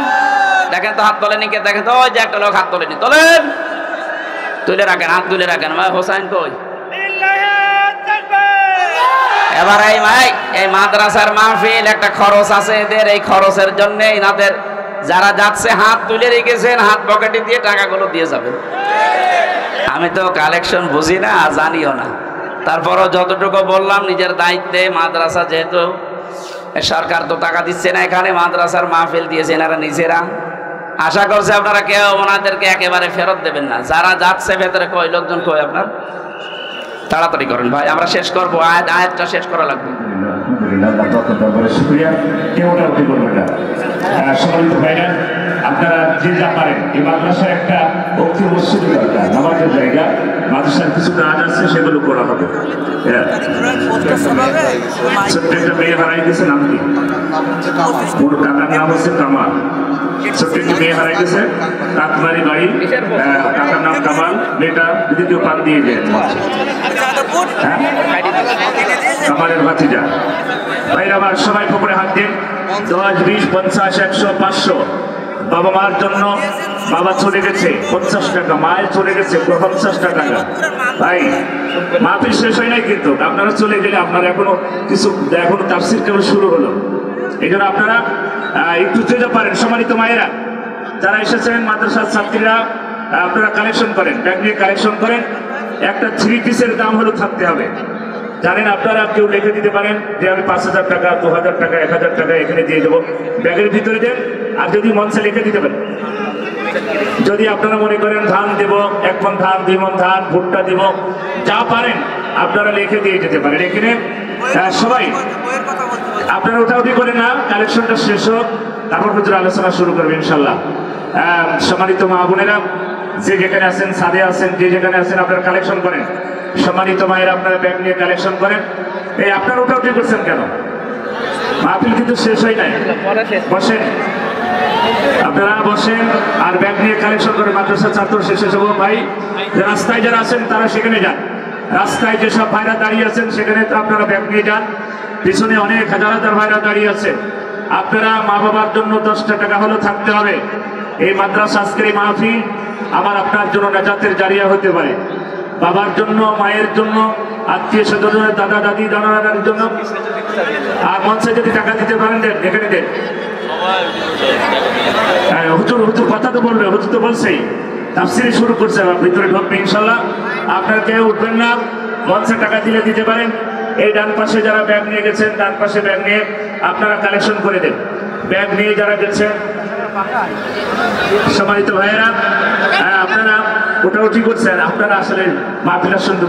দেখেন তো হাত তোলেনি কে, দেখেন তো, ওই যে একটা লোক হাত তোলেনি, তোলেন, তুলে রাখেন, হাত তুলে রাখেন। ভাই হোসাইন কই? এবার এই মাদ্রাসার মাহফিল, একটা খরচ আছে এদের, এই খরচের জন্য এনাদের যারা যাচ্ছে হাত তুলে রেখেছেন, হাত পকেটে দিয়ে টাকাগুলো দিয়ে যাবেন। আমি তো কালেকশন বুঝি না, জানিও না, তারপরও যতটুকু বললাম নিজের দায়িত্বে। মাদ্রাসা যেহেতু সরকার তো টাকা দিচ্ছে না, এখানে মাদ্রাসার মাহফিল দিয়েছে এনারা নিজেরা। আশা করছে আপনারা কেউ ওনাদেরকে একেবারে ফেরত দেবেন না। যারা যাচ্ছে ভেতরে, কই লোকজন কই আপনার? তাড়াতাড়ি করেন ভাই, আমরা শেষ করবো, আয়াতটা শেষ করা লাগবে। আপনারা যে যা পারেন, এই মাদ্রাসার একটা অক্ষী মসজিদ দরকার, নামাজের জায়গা, মাদ্রাসার কিছু কাজ আছে, সেগুলো করা হবে। ছোট্ট একটা মেয়ে হারাই গেছে, নাম কি? ওর কাকার নাম হচ্ছে কামাল। ছোট্ট একটা মেয়ে হারাই গেছে, কাকমারি বাড়ি, কাকার নাম কামাল। মেয়েটা দ্বিতীয় পান দিয়ে যায়, কামালের ভাতিজা। ভাই আমার সবাই পুকুরে হাত দিন, 10, 20, 50, 100, 500। বাবা মার জন্য, বাবা চলে গেছে 50 টাকা, মায়ের চলে গেছে 50 টাকা। ভাই মাহফিল শেষ হয় নাই কিন্তু, আপনারা চলে গেলে, আপনারা এখনো তাফসীর কেবল শুরু হলো। এই জন্য আপনারা একটু যেতে পারেন। সম্মানিত মায়েরা যারা এসেছেন, মাদ্রাসার ছাত্রীরা, আপনারা কালেকশন করেন, ব্যাগ নিয়ে কালেকশন করেন। একটা 3 পিসের দাম হলো থাকতে হবে, জানেন আপনারা। কেউ লিখে দিতে পারেন যে আমি 5000 টাকা, 2000 টাকা, 1000 টাকা এখানে দিয়ে দেবো, ব্যাগের ভিতরে দেন। আর যদি মঞ্চে লিখে দিতে পারেন, যদি আপনারা মনে করেন ধান দেব, 1 মণ ধান, 2 মণ ধান, ভুট্টা দেব, যা পারেন আপনারা লিখে দিয়ে যেতে পারেন। এখানে সবাই আপনারা ওঠাউঠি করেন না, কালেকশনটা শেষ হোক, তারপর হুজুর আলোচনা শুরু করবে ইনশাল্লাহ। সম্মানিত মা বোনেরা, যে যেখানে আছেন, ছাদে আছেন, যে যেখানে আছেন, আপনারা কালেকশন করেন। সম্মানিত মায়েরা আপনারা ব্যাগ নিয়ে কালেকশন করেন। এই আপনারা ওঠাউঠি করছেন কেন? মাহফিল কিন্তু শেষ হয় নাই, বসেন, আপনারা বসেন আর ব্যাগ নিয়ে কালেকশন করে মাদ্রাসার ছাত্র শেষে যাব। ভাই রাস্তায় যারা আছেন তারা সেখানে যান, রাস্তায় যেসব ভাইরা দাঁড়িয়ে আছেন সেখানে তো আপনারা ব্যাগ নিয়ে যান। পিছনে অনেক হাজার হাজার ভাইরা দাঁড়িয়ে আছে। আপনারা মা বাবার জন্য 10 টাকা হলেও থাকতে হবে। এই মাদ্রাসা আজকের এই মাহফিল আমার আপনার জন্য নাজাতের জারিয়া হতে পারে। বাবার জন্য, মায়ের জন্য, আত্মীয় স্বজনের, দাদা দাদি, দাদা দাদার জন্য। আর মঞ্চে যদি টাকা দিতে পারেন দেন, এখানে দেন। হুজুর কথা তো বলবে, হুজুর তো বলছেই, তাফসীর শুরু করছে, ভিতরে ঢুকবে ইনশাল্লাহ। আপনার কেউ উঠবেন না, মঞ্চে টাকা দিলে দিতে পারেন। এই ডান পাশে যারা ব্যাগ নিয়ে গেছেন, ডান পাশে ব্যাগ নিয়ে আপনারা কালেকশন করে দেন। ব্যাগ নিয়ে যারা গেছেন, সম্মানিত ভাইয়েরা, আপনারা ওঠাউঠি করছেন, আপনারা আসলে মাহফিলের সুন্দর